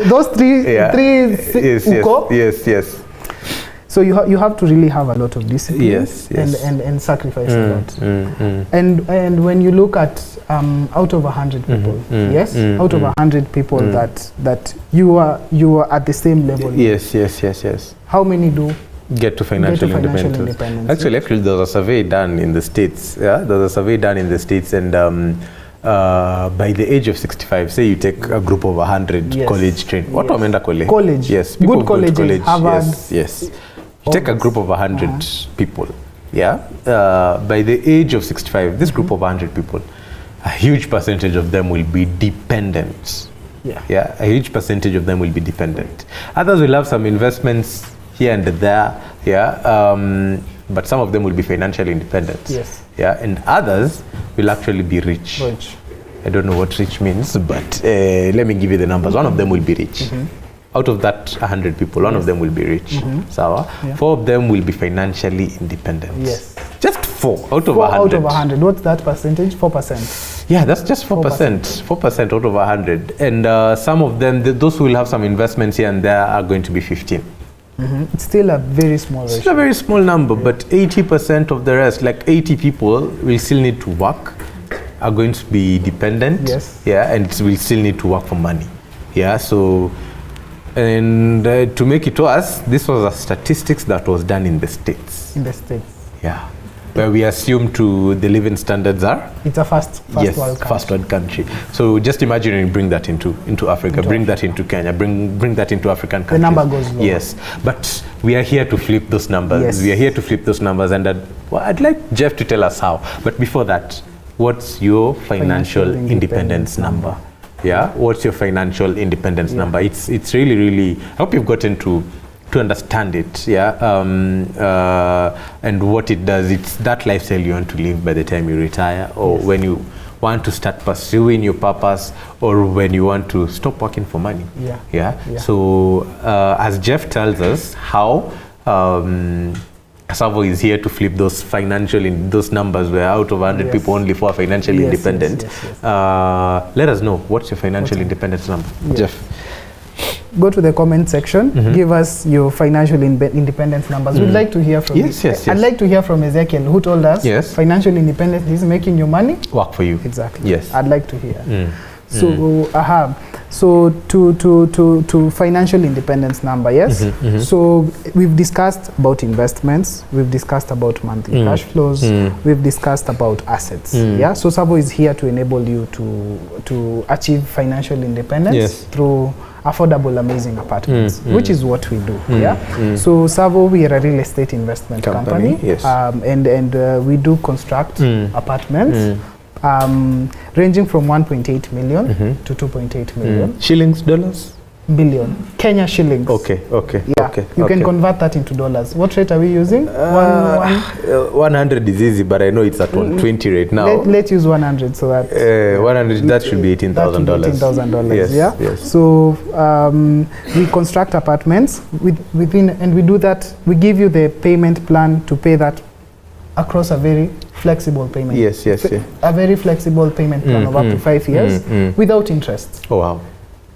Those three uko. Yes. So you have to really have a lot of discipline and sacrifice a lot. And when you look at out of 100 people, out of 100 people that you are at the same level. Yes. How many do get to financial independence? Actually, there was a survey done in the States. There was a survey done in the States, and by the age of 65, say you take a group of 100 college trained. What wameenda college? Yes, people good colleges, Harvard. Yes. You take a group of 100 people. By the age of 65, this group of 100 people, a huge percentage of them will be dependent. A huge percentage of them will be dependent. Others will have some investments here and there, but some of them will be financially independent. And others will actually be rich. I don't know what rich means, but let me give you the numbers. One of them will be rich. Out of that 100 people, one of them will be rich. 4 of them will be financially independent. Just 4 out of 100. Out of 100. What's that percentage? 4%. Yeah, that's just 4%. 4% out of 100. And some of them, those who will have some investments here and there, are going to be 15. It's still a very small ratio. It's a very small number, but 80% of the rest, like 80 people, will still need to work, are going to be dependent, and will still need to work for money. So, and to make it worse, this was a statistics that was done in the States. Where we assume the living standards are. It's a first world country. So just imagine you bring that into Africa, bring that into Kenya, bring that into African countries. The number goes low. Yes, but we are here to flip those numbers. We are here to flip those numbers, and I'd like Jeff to tell us how. But before that, what's your financial independence number? What's your financial independence number? It's really, really. I hope you've gotten to understand it, and what it does. It's that lifestyle you want to live by the time you retire, or when you want to start pursuing your purpose, or when you want to stop working for money. So as Jeff tells us how Savo is here to flip those those numbers where out of 100 people, only 4 are financially independent. Let us know, what's your financial independence number, Jeff? Go to the comment section. Give us your financial independence numbers. We'd like to hear from you. I'd like to hear from Ezekiel, who told us financial independence is making your money work for you. Exactly. I'd like to hear. So So to financial independence number, yes. So we've discussed about investments, we've discussed about monthly cash flows, we've discussed about assets. Yeah. So Savo is here to enable you to achieve financial independence through affordable, amazing apartments, which is what we do. So Savo, we are a real estate investment company. Yes. And we do construct apartments. Ranging from 1.8 million to 2.8 million. Shillings, dollars? Billion. Kenya shillings. Okay. Yeah. You can convert that into dollars. What rate are we using? 100 is easy, but I know it's at 120 right now. Let's use 100 so that 100, that should be $18,000. $18,000. Yes, Yeah. So we construct apartments within, and we do that. We give you the payment plan to pay that across a very flexible payment. Yes. A very flexible payment plan of up to 5 years without interest. Oh wow.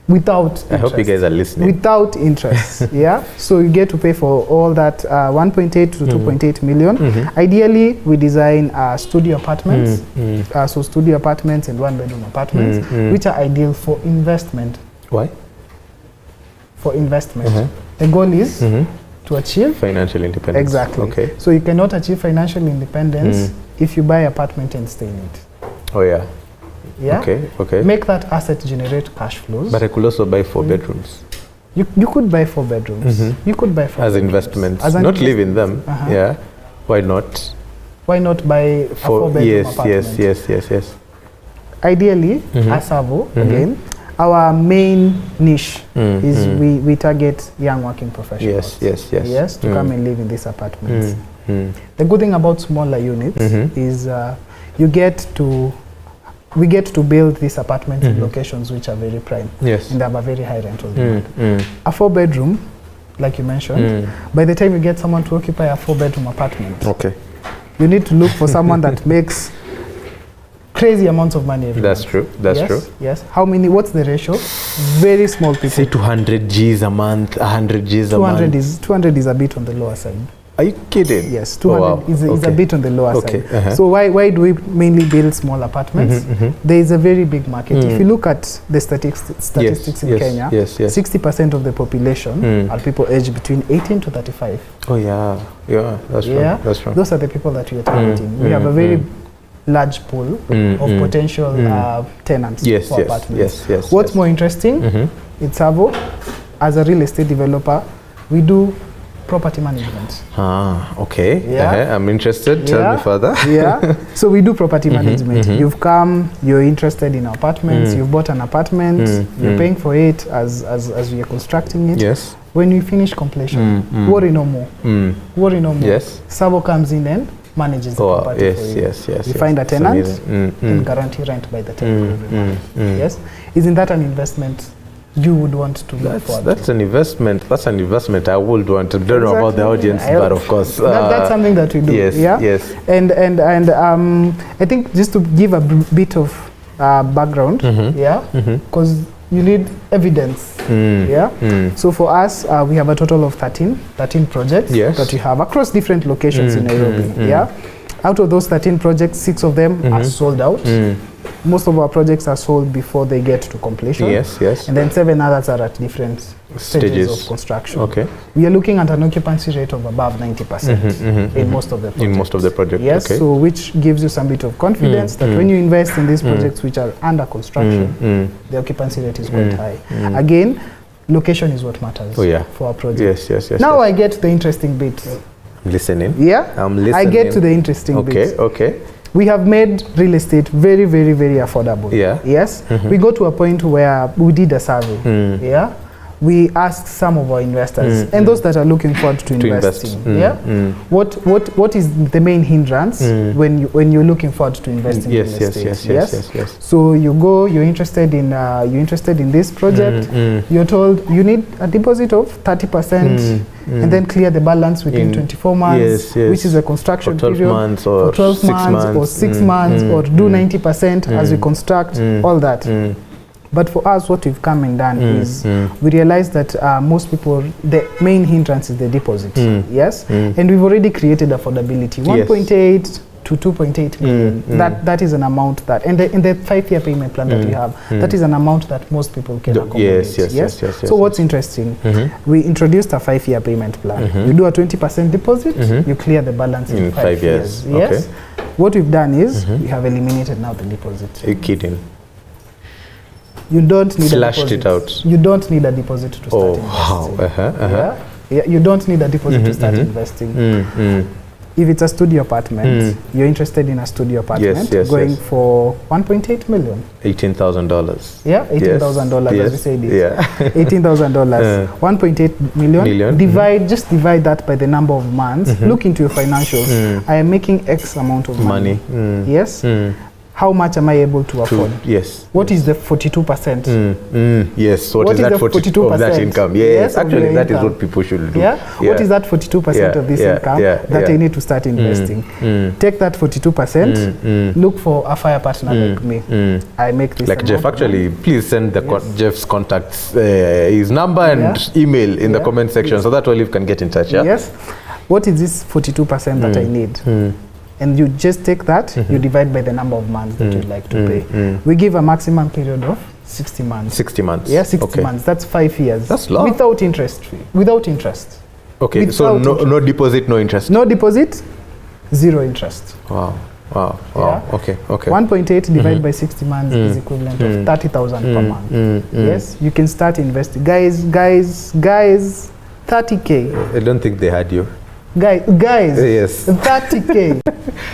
Without interest. I hope you guys are listening. Without interest. Yeah. So you get to pay for all that 1.8 to 2.8 million. Ideally, we design studio apartments. So studio apartments and 1-bedroom apartments, which are ideal for investment. Why? For investment. The goal is to achieve financial independence. Exactly. Okay. So you cannot achieve financial independence if you buy an apartment and stay in it. Oh yeah. Yeah. Okay. Make that asset generate cash flows. But I could also buy 4 bedrooms. You could buy 4 bedrooms. You could buy 4 as bedrooms. Investments. As not live in them. Yeah. Why not? Why not buy a 4-bedroom apartment? Yes. Ideally, as Savo, again, our main niche is we target young working professionals. Yes. To come and live in these apartments. The good thing about smaller units is we get to build these apartments in locations which are very prime. Yes. And they have a very high rental demand. A 4-bedroom, like you mentioned, by the time you get someone to occupy a 4-bedroom apartment, you need to look for someone that makes crazy amounts of money every That's month. true. That's true. Yes. How many? What's the ratio? Very small people. Say 200 G's a month, 100 G's a month. 200 is a bit on the lower side. Are you kidding? Yes, 200 is a bit on the lower side. Uh-huh. So why do we mainly build small apartments? There is a very big market. If you look at the statistics in Kenya, 60% of the population are people aged between 18 to 35. Oh yeah, that's true. That's true. Those are the people that we are targeting. We have a very large pool of potential tenants for apartments. What's more interesting, it's Savo, as a real estate developer, we do property management. Okay. I'm interested. Tell me further. So we do property management. You've come, you're interested in apartments, you've bought an apartment, you're paying for it as we are constructing it. Yes. When you finish completion, worry no more. Worry no more. Yes. Savo comes in and manages the property for you. Yes. You find a tenant and guarantee rent by the tenant every month. Yes. Isn't that an investment you would want to look for? That's an investment. That's an investment I would want to. Don't know about the audience, but of course, that's something that we do. Yes. And I think just to give a bit of background, because you need evidence. So for us, we have a total of 13 projects that we have across different locations in Nairobi. Out of those 13 projects, 6 of them are sold out. Most of our projects are sold before they get to completion. Yes. And then 7 others are at different stages of construction. Okay. We are looking at an occupancy rate of above 90% in most of the projects. In most of the projects. Yes. Okay. So which gives you some bit of confidence that when you invest in these projects which are under construction, the occupancy rate is quite high. Again, location is what matters for our project. Yes. Now I get the interesting bit. I'm listening. I'm listening. I get to the interesting bit. Okay. We have made real estate very, very, very affordable. Yes. We got to a point where we did a survey. We asked some of our investors and those that are looking forward to investing. What is the main hindrance when you're looking forward to investing in real estate? Yes. So you're interested in this project. You're told you need a deposit of 30%. And then clear the balance within 24 months, which is a construction for 12 period, months or for 12 months or 6 months, or do 90% as we construct, all that. But for us, what we've come and done is we realized that most people, the main hindrance is the deposit. And we've already created affordability. 1.8 to 2.8 million. That is an amount that, and in the 5-year payment plan that we have, that is an amount that most people can accommodate. Yes. So what's interesting, we introduced a 5-year payment plan. You do a 20% deposit, you clear the balance in 5 years. Yes. What we've done is we have eliminated now the deposit. Are you kidding? You don't need Slashed a deposit. it out. You don't need a deposit to start investing. Yeah, you don't need a deposit to start investing. If it's a studio apartment, you're interested in a studio apartment, going for 1.8 million. $18,000. Yeah, $18,000 as we said it. Yeah. $18,000. 1.8 million. Just divide that by the number of months. Look into your financials. I am making X amount of money. Yes. How much am I able to afford? Yes. What is the 42%? Yes. What is that 42% of that income? Yes. Actually, that is what people should do. Yeah. What is that 42% of this income that I need to start investing? Take that 42%. Look for a fire partner like me. I make this. Like Jeff. Actually, please send Jeff's contacts, his number and email in the comment section, so that Olive can get in touch. Yes. What is this 42% that I need? And you just take that, you divide by the number of months that you'd like to pay. We give a maximum period of 60 months. 60 months? Yeah, 60 months. That's 5 years. That's long. Without interest. Without interest. Okay, without so no deposit, no interest? No deposit, zero interest. Wow. Yeah? Okay. 1.8 divided by 60 months is equivalent of 30,000 per month. Yes, you can start investing. Guys, 30K. I don't think they had you. Guys, yes. 30K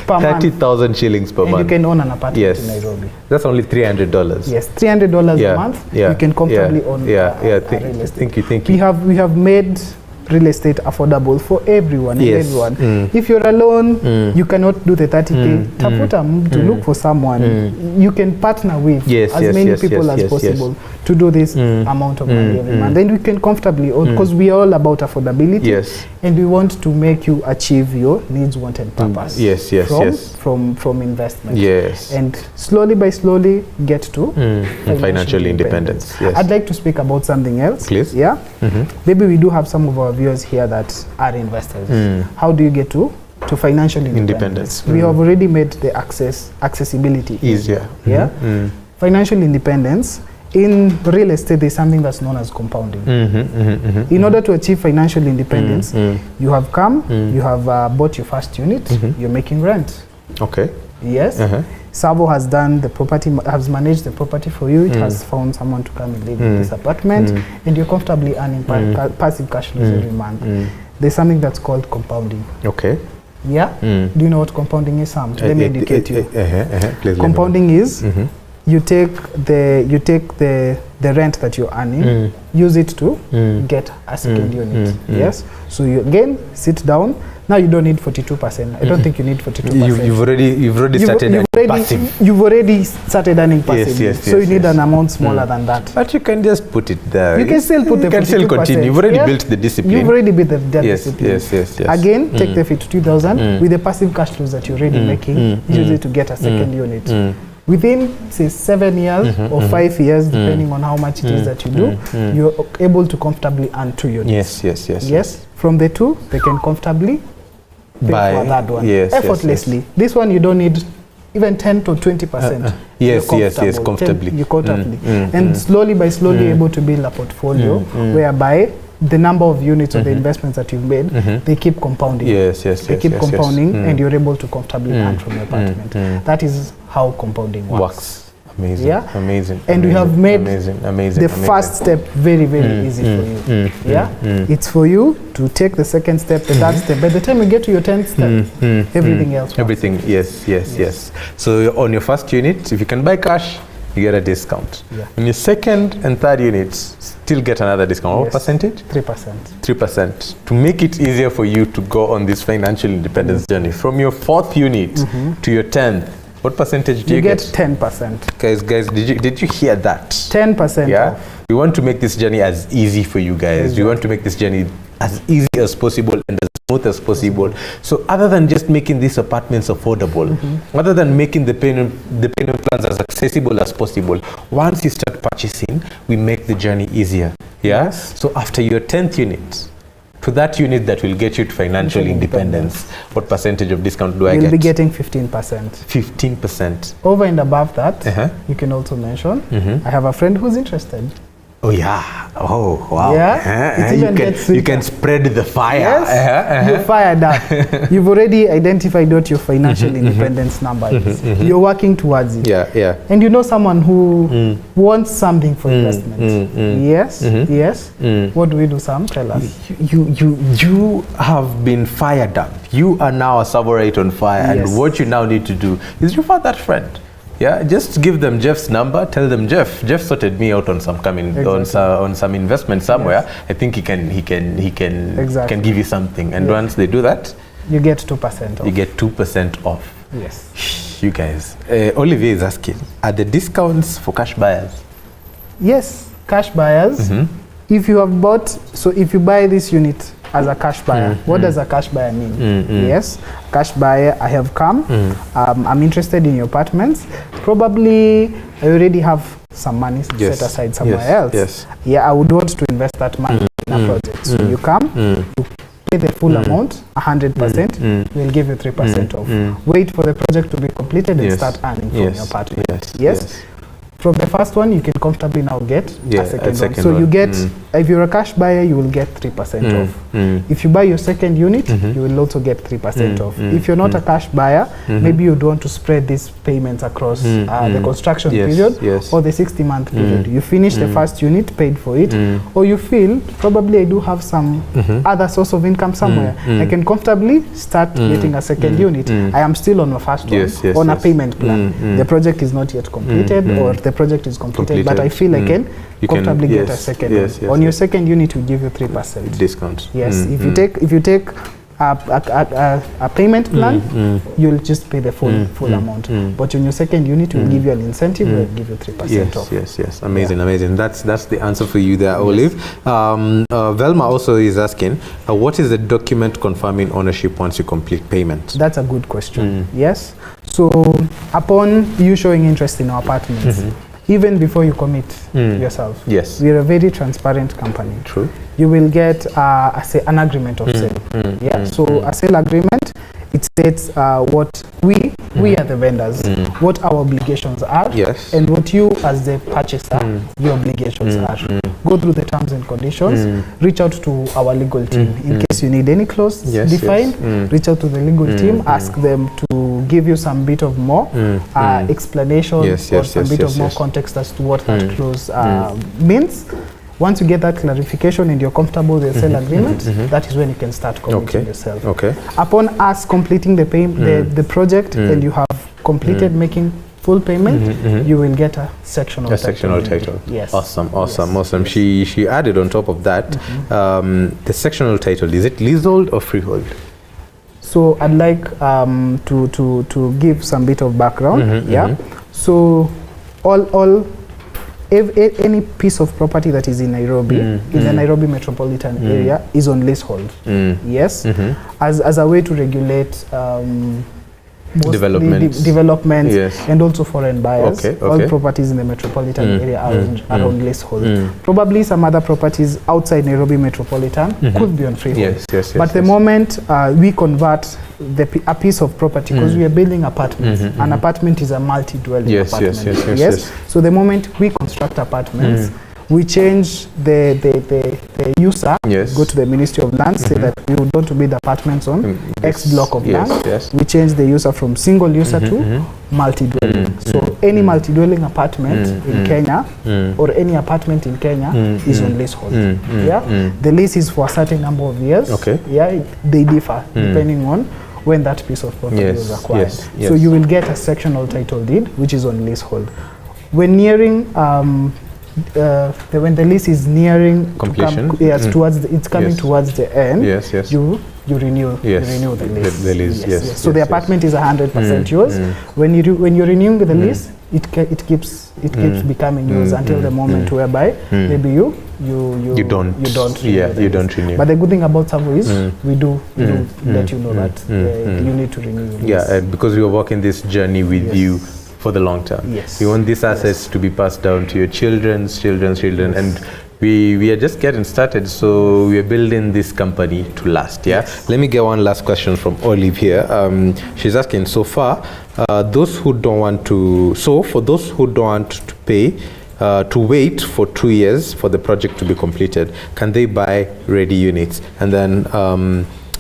per month. 30,000 shillings per month. And you can own an apartment in Nairobi. That's only $300. Yes, $300 a month. You can comfortably own a real estate. Thank you. We have made real estate affordable for everyone and everyone. If you're alone, you cannot do the 30K. Tafuta to look for someone you can partner with as many people as possible to do this amount of money every month. Then we can comfortably own, because we are all about affordability, and we want to make you achieve your needs, want, and purpose. From investment. And slowly by slowly get to financial independence. I'd like to speak about something else. Please. Yeah. Maybe we do have some of our viewers here that are investors. How do you get to financial independence? We have already made the accessibility easier. Financial independence. In real estate, there's something that's known as compounding. In order to achieve financial independence, you have you have bought your first unit, you're making rent. Okay. Yes. Savo has done the property, has managed the property for you. It has found someone to come and live in this apartment, and you're comfortably earning passive cash flows every month. There's something that's called compounding. Okay. Yeah. Do you know what compounding is, Sam? Let me educate you. Please. Compounding is you take the rent that you're earning, use it to get a second unit. Yes. So you again sit down. Now you don't need 42%. I don't think you need 42%. You've already started earning passive. You've already started earning passive. So you need an amount smaller than that. But you can just put it there. You can still put the 42%. You can still continue. You've already built the discipline. You've already built the discipline. Yes. Again, take the 52,000 with the passive cash flows that you're already making, use it to get a second unit. Within, say, 7 years or 5 years, depending on how much it is that you do, you're able to comfortably earn 2 units. Yes. From the 2, they can comfortably pay for that one effortlessly. This one, you don't need even 10 to 20%. Yes, comfortably. You comfortably. And slowly by slowly able to build a portfolio whereby the number of units or the investments that you've made, they keep compounding. They keep compounding, and you're able to comfortably earn from your apartment. That is how compounding works. Amazing. Yeah? Amazing. And we have made the first step very, very easy for you. It's for you to take the second step, the third step. By the time you get to your 10th step, everything else works. Everything, yes. So on your first unit, if you can buy cash, you get a discount. On your second and third units, still get another discount. What percentage? 3%. 3%. To make it easier for you to go on this financial independence journey, from your 4th unit to your 10th, what percentage do you get? 10%. Guys, did you hear that? 10%. Yeah. We want to make this journey as easy for you guys. We want to make this journey as easy as possible and as smooth as possible. So other than just making these apartments affordable, other than making the payment plans as accessible as possible, once you start purchasing, we make the journey easier. So after your 10th unit, For that unit that will get you to financial independence, what percentage of discount do I get? You'll be getting 15%. 15%. Over and above that, you can also mention, I have a friend who's interested. Oh yeah! Oh wow! Yeah, You can spread the fire. Yes, you fired up. You've already identified what your financial independence number is. You're working towards it. Yeah. And you know someone who wants something for investment. Yes, yes. What do we do, Sam? Tell us. You have been fired up. You are now a Savorite on fire, and what you now need to do is refer that friend. Yeah, just give them Jeff's number. Tell them Jeff sorted me out on some on some investment somewhere. Yes. I think he can give you something. And once they do that, you get 2% off. You get 2% off. Yes. You guys, Olivier is asking, are the discounts for cash buyers? Yes, cash buyers. If you have bought, so if you buy this unit as a cash buyer, what does a cash buyer mean? Yes, cash buyer, I have come, I'm interested in your apartments. Probably I already have some money set aside somewhere else. Yeah, I would want to invest that money in a project. So you come, you pay the full amount, 100%, we'll give you 3% off. Wait for the project to be completed and start earning from your apartment. Yes. From the first one, you can comfortably now get a second one. So you get, if you're a cash buyer, you will get 3% off. If you buy your second unit, you will also get 3% off. If you're not a cash buyer, maybe you'd want to spread these payments across the construction period or the 60-month period. You finish the first unit, paid for it, or you feel, probably I do have some other source of income somewhere. I can comfortably start getting a second unit. I am still on my first one, on a payment plan. The project is not yet completed, or the project is completed, but I feel I can comfortably get a second one. On your second unit, we give you 3% discount. Yes, if you take a payment plan, you'll just pay the full amount. But on your second unit, we'll give you an incentive. We'll give you 3% off. Yes. Amazing. That's the answer for you there, Olive. Velma also is asking, what is the document confirming ownership once you complete payment? That's a good question. Yes. So upon you showing interest in our apartments, even before you commit yourself, we're a very transparent company. True. You will get an agreement of sale. So a sale agreement, it states what we are the vendors, what our obligations are, and what you as the purchaser, your obligations are. Go through the terms and conditions, reach out to our legal team. In case you need any clause defined, reach out to the legal team, ask them to give you some bit of more explanation or some bit of more context as to what that clause means. Once you get that clarification and you're comfortable with the sale agreement, that is when you can start committing yourself. Upon us completing the project and you have completed making full payment, you will get a sectional title. Yes. Awesome. She added on top of that, the sectional title, is it leasehold or freehold? So I'd like to give some bit of background. So any piece of property that is in Nairobi, in the Nairobi metropolitan area, is on leasehold. Yes, as a way to regulate developments and also foreign buyers. All properties in the metropolitan area are on leasehold. Probably some other properties outside Nairobi metropolitan could be on freehold. But the moment we convert a piece of property, because we are building apartments, an apartment is a multi-dwelling apartment. So the moment we construct apartments, we change the user, go to the Ministry of Lands, say that we would want to build apartments on X block of land. We change the user from single user to multi-dwelling. So any multi-dwelling apartment in Kenya or any apartment in Kenya is on leasehold. The lease is for a certain number of years. They differ depending on when that piece of property was acquired. So you will get a sectional title deed, which is on leasehold. When nearing when the lease is nearing completion, it's coming towards the end, you renew the lease. So the apartment is 100% yours. When you're renewing the lease, it keeps becoming yours until the moment whereby maybe you don't renew. But the good thing about Savo is we do let you know that you need to renew your lease. Because we are walking this journey with you for the long term. You want these assets to be passed down to your children's children, and we are just getting started, so we are building this company to last. Yeah. Yes. Let me get one last question from Olive here. She's asking, so far, those who don't want to, so for those who don't want to pay, to wait for 2 years for the project to be completed, can they buy ready units? And then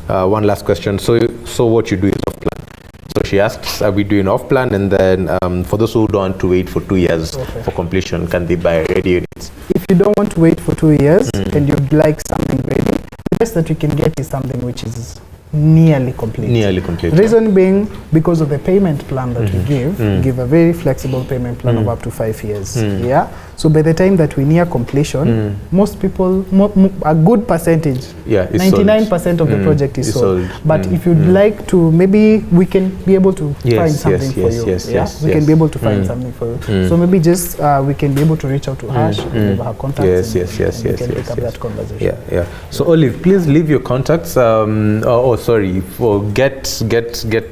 one last question. So what you do is off plan. So she asks, are we doing off plan? And then for those who don't want to wait for 2 years for completion, can they buy ready units? If you don't want to wait for 2 years and you'd like something ready, the best that you can get is something which is nearly complete. Nearly complete. Reason being, because of the payment plan that we give a very flexible payment plan of up to 5 years. Yeah. So by the time that we near completion, most people, a good percentage, 99% of the project is sold. But if you'd like to, maybe we can be able to find something for you. We can be able to find something for you. So maybe just we can be able to reach out to Ash, give her contacts, and we can pick up that conversation. Yeah. So Olive, please leave your contacts. Get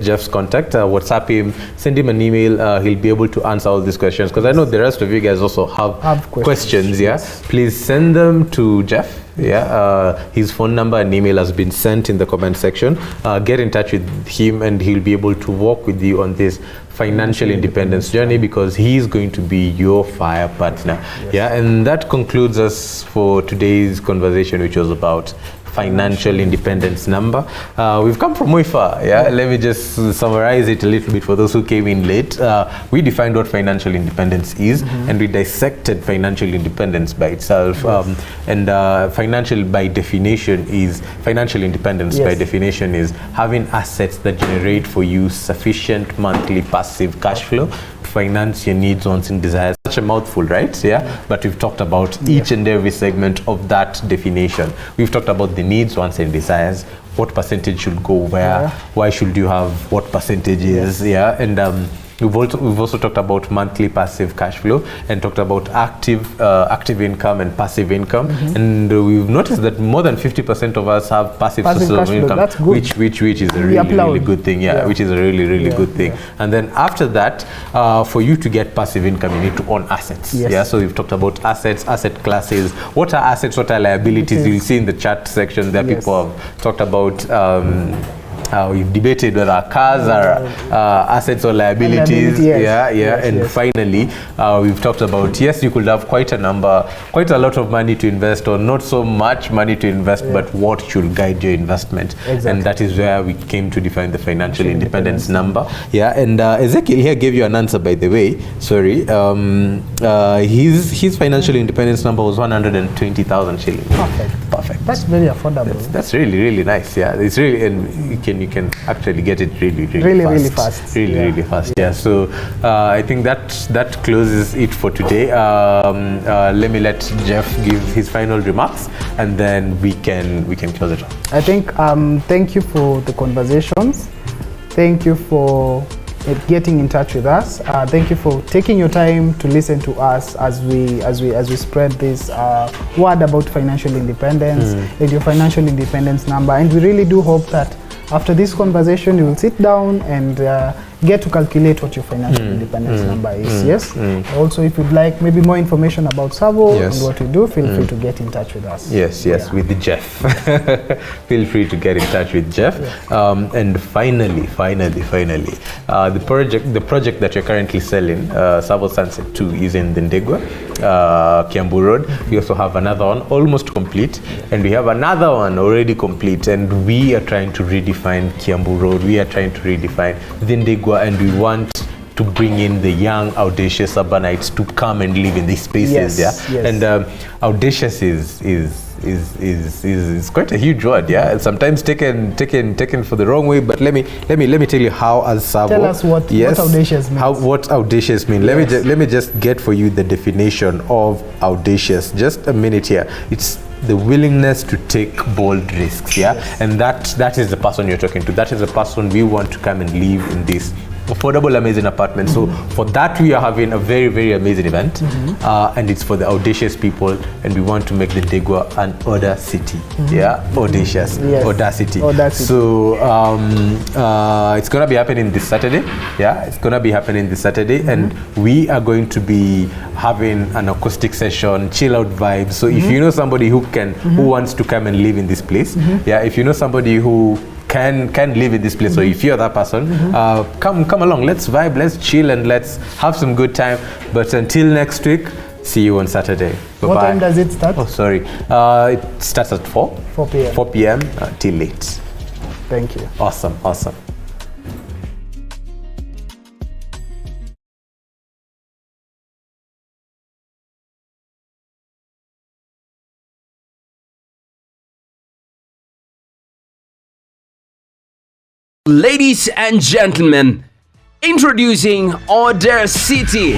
Jeff's contact. WhatsApp him, send him an email. He'll be able to answer all these questions, because I know the rest of you guys also have questions. Yes. Please send them to Jeff. His phone number and email has been sent in the comment section. Get in touch with him and he'll be able to walk with you on this financial independence journey, because he is going to be your fire partner. And that concludes us for today's conversation, which was about financial independence number. We've come from way far. Let me just summarize it a little bit for those who came in late. We defined what financial independence is, and we dissected financial independence by itself. Financial independence by definition is having assets that generate for you sufficient monthly passive cash flow to finance your needs, wants, and desires. Such a mouthful, right? But we've talked about each and every segment of that definition. We've talked about the needs, wants, and desires. What percentage should go where? Why should you have what percentages? And we've also talked about monthly passive cash flow, and talked about active income and passive income. And we've noticed that more than 50% of us have passive sources of income, which is a really good thing. Which is a really good thing. And then after that, for you to get passive income, you need to own assets. So we've talked about assets, asset classes. What are assets? What are liabilities? You'll see in the chat section there people have talked about. We've debated whether cars are assets or liabilities. And finally, we've talked about, yes, you could have quite a lot of money to invest, or not so much money to invest, but what should guide your investment. And that is where we came to define the financial independence number. And Ezekiel here gave you an answer, by the way. Sorry. His financial independence number was 120,000 shillings. Perfect. That's very affordable. That's really nice. It's really, and you can actually get it really fast. Really fast. So I think that closes it for today. Let me let Jeff give his final remarks, and then we can close it off. I think thank you for the conversations. Thank you for getting in touch with us. Thank you for taking your time to listen to us as we spread this word about financial independence and your financial independence number. And we really do hope that after this conversation, you will sit down and get to calculate what your financial independence number is. Also, if you'd like maybe more information about Savo and what we do, feel free to get in touch with us. With Jeff. Feel free to get in touch with Jeff. And finally, the project that you're currently selling, Savo Sunset 2, is in the Ndegwa, Kiambu Road. We also have another one almost complete, and we have another one already complete, and we are trying to redefine Kiambu Road. We are trying to redefine the Ndegwa, and we want to bring in the young, audacious urbanites to come and live in these spaces. And audacious is quite a huge word. Sometimes taken for the wrong way. But let me tell you how, as Savo, tell us what audacious means. What audacious means. Let me just get for you the definition of audacious. Just a minute here. It's the willingness to take bold risks. And that is the person you're talking to. That is the person we want to come and live in this affordable, amazing apartments. So for that, we are having a very, very amazing event, and it's for the audacious people, and we want to make the Ndegwa an Oda city. Yeah, audacious, Yes. audacity. Audacity. So it's gonna be happening this Saturday. Yeah, it's gonna be happening this Saturday, and we are going to be having an acoustic session, chill out vibes. So if you know somebody who wants to come and live in this place, yeah, if you know somebody who can live in this place, or if you're that person, come along, let's vibe, let's chill, and let's have some good time. But until next week, see you on Saturday. Bye-bye. What time does it start? Oh, sorry. It starts at 4 p.m. 4 p.m. Till late. Thank you. Awesome. Ladies and gentlemen, introducing Order City.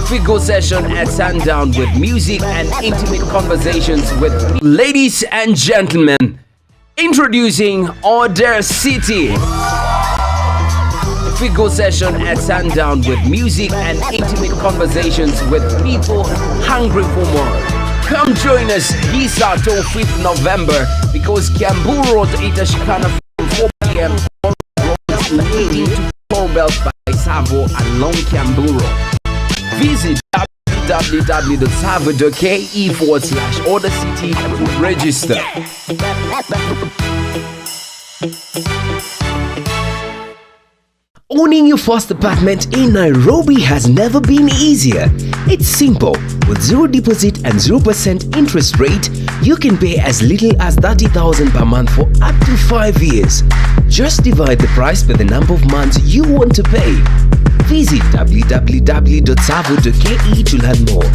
Figo session at sundown with music and intimate conversations with. Ladies and gentlemen, introducing Order City. Figo session at sundown with music and intimate conversations with people hungry for more. Come join us this Saturday, 5th November, because Kiambu Road itashikana from 4 p.m. on roads leading to Colbelt by Savo along Kiambu Road. Visit www.savo.ke/Order City to register. Owning your first apartment in Nairobi has never been easier. It's simple. With zero deposit and 0% interest rate, you can pay as little as 30,000 per month for up to 5 years. Just divide the price by the number of months you want to pay. Visit www.savo.ke to learn more.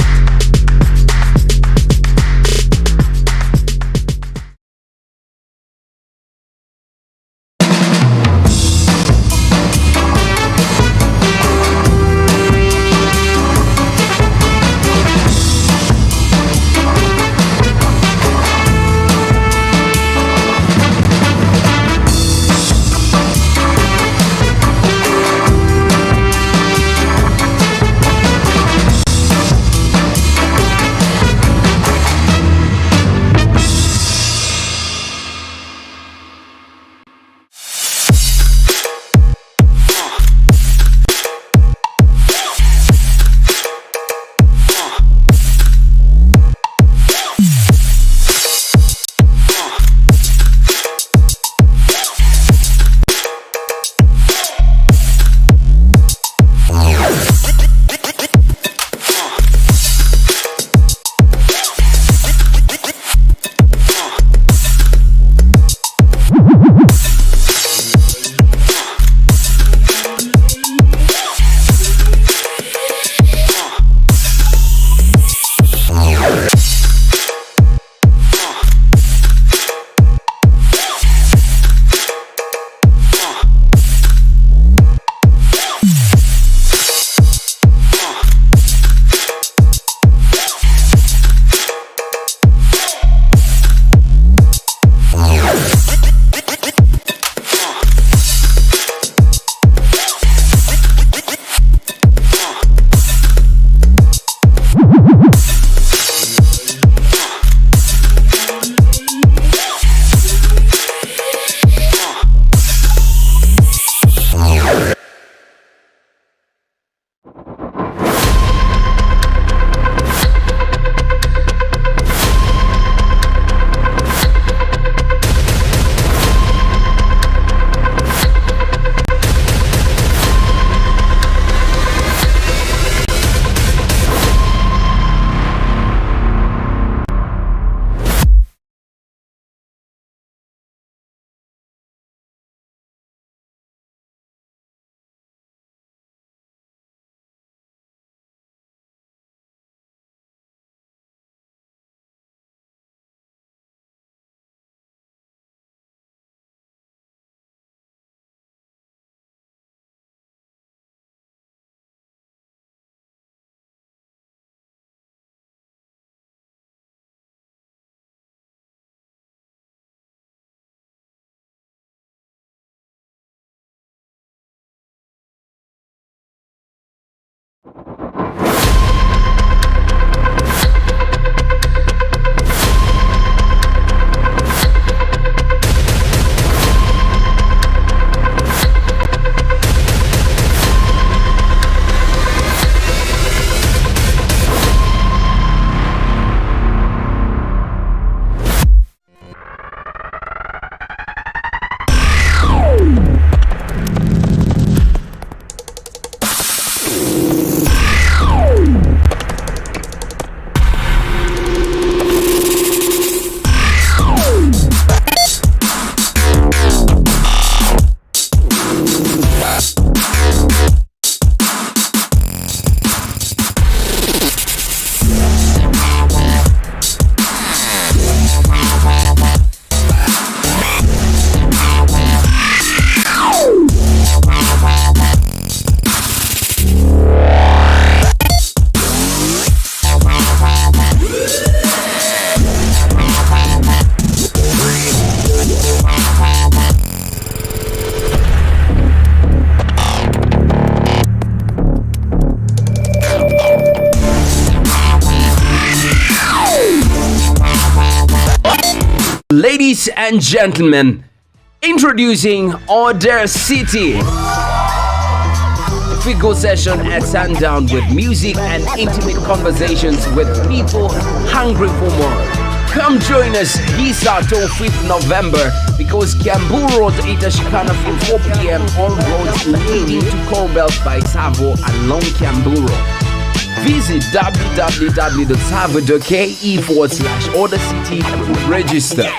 Ladies and gentlemen, introducing Order City. Figo session at sundown with music and intimate conversations with people hungry for more. Come join us Hisa till 5th November because Kiambu Road itashikana from 4 p.m. all roads leading to Colbelt by Savo along Kiambu Road. Visit www.savo.ke/Order City to register.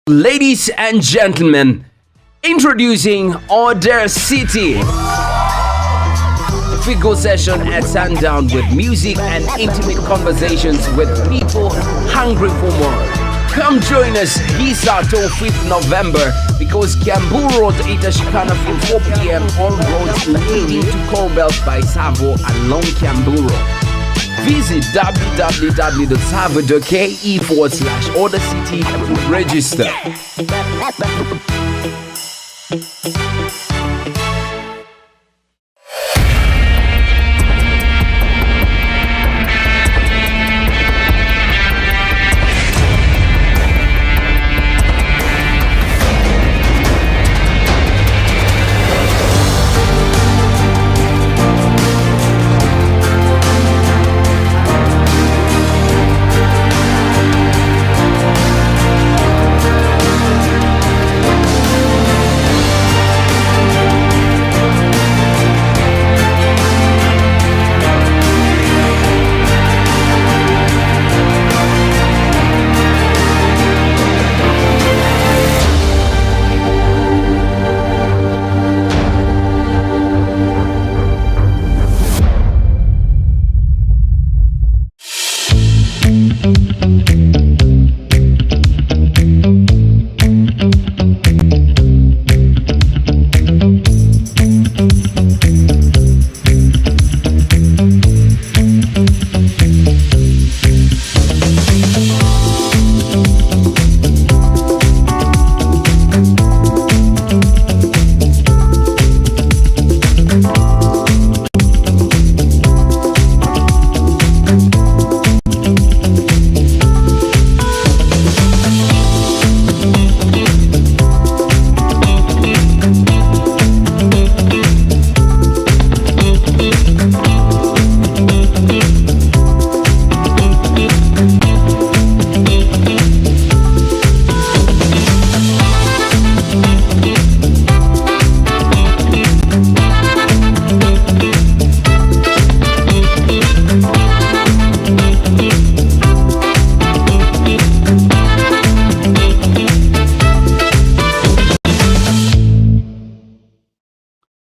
Ladies and gentlemen, introducing Order City. Figo session at sundown with music and intimate conversations with people hungry for more. Come join us Hisa till 5th November because Kiambu Road itashikana from 4 p.m. all roads leading to Colbelt by Savo along Kiambu Road. Visit www.savo.ke/Order City to register.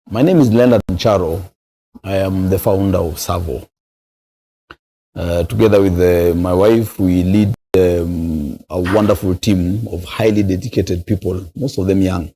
My name is Leonard Charo. I am the founder of Savo. Together with my wife, we lead a wonderful team of highly dedicated people, most of them young.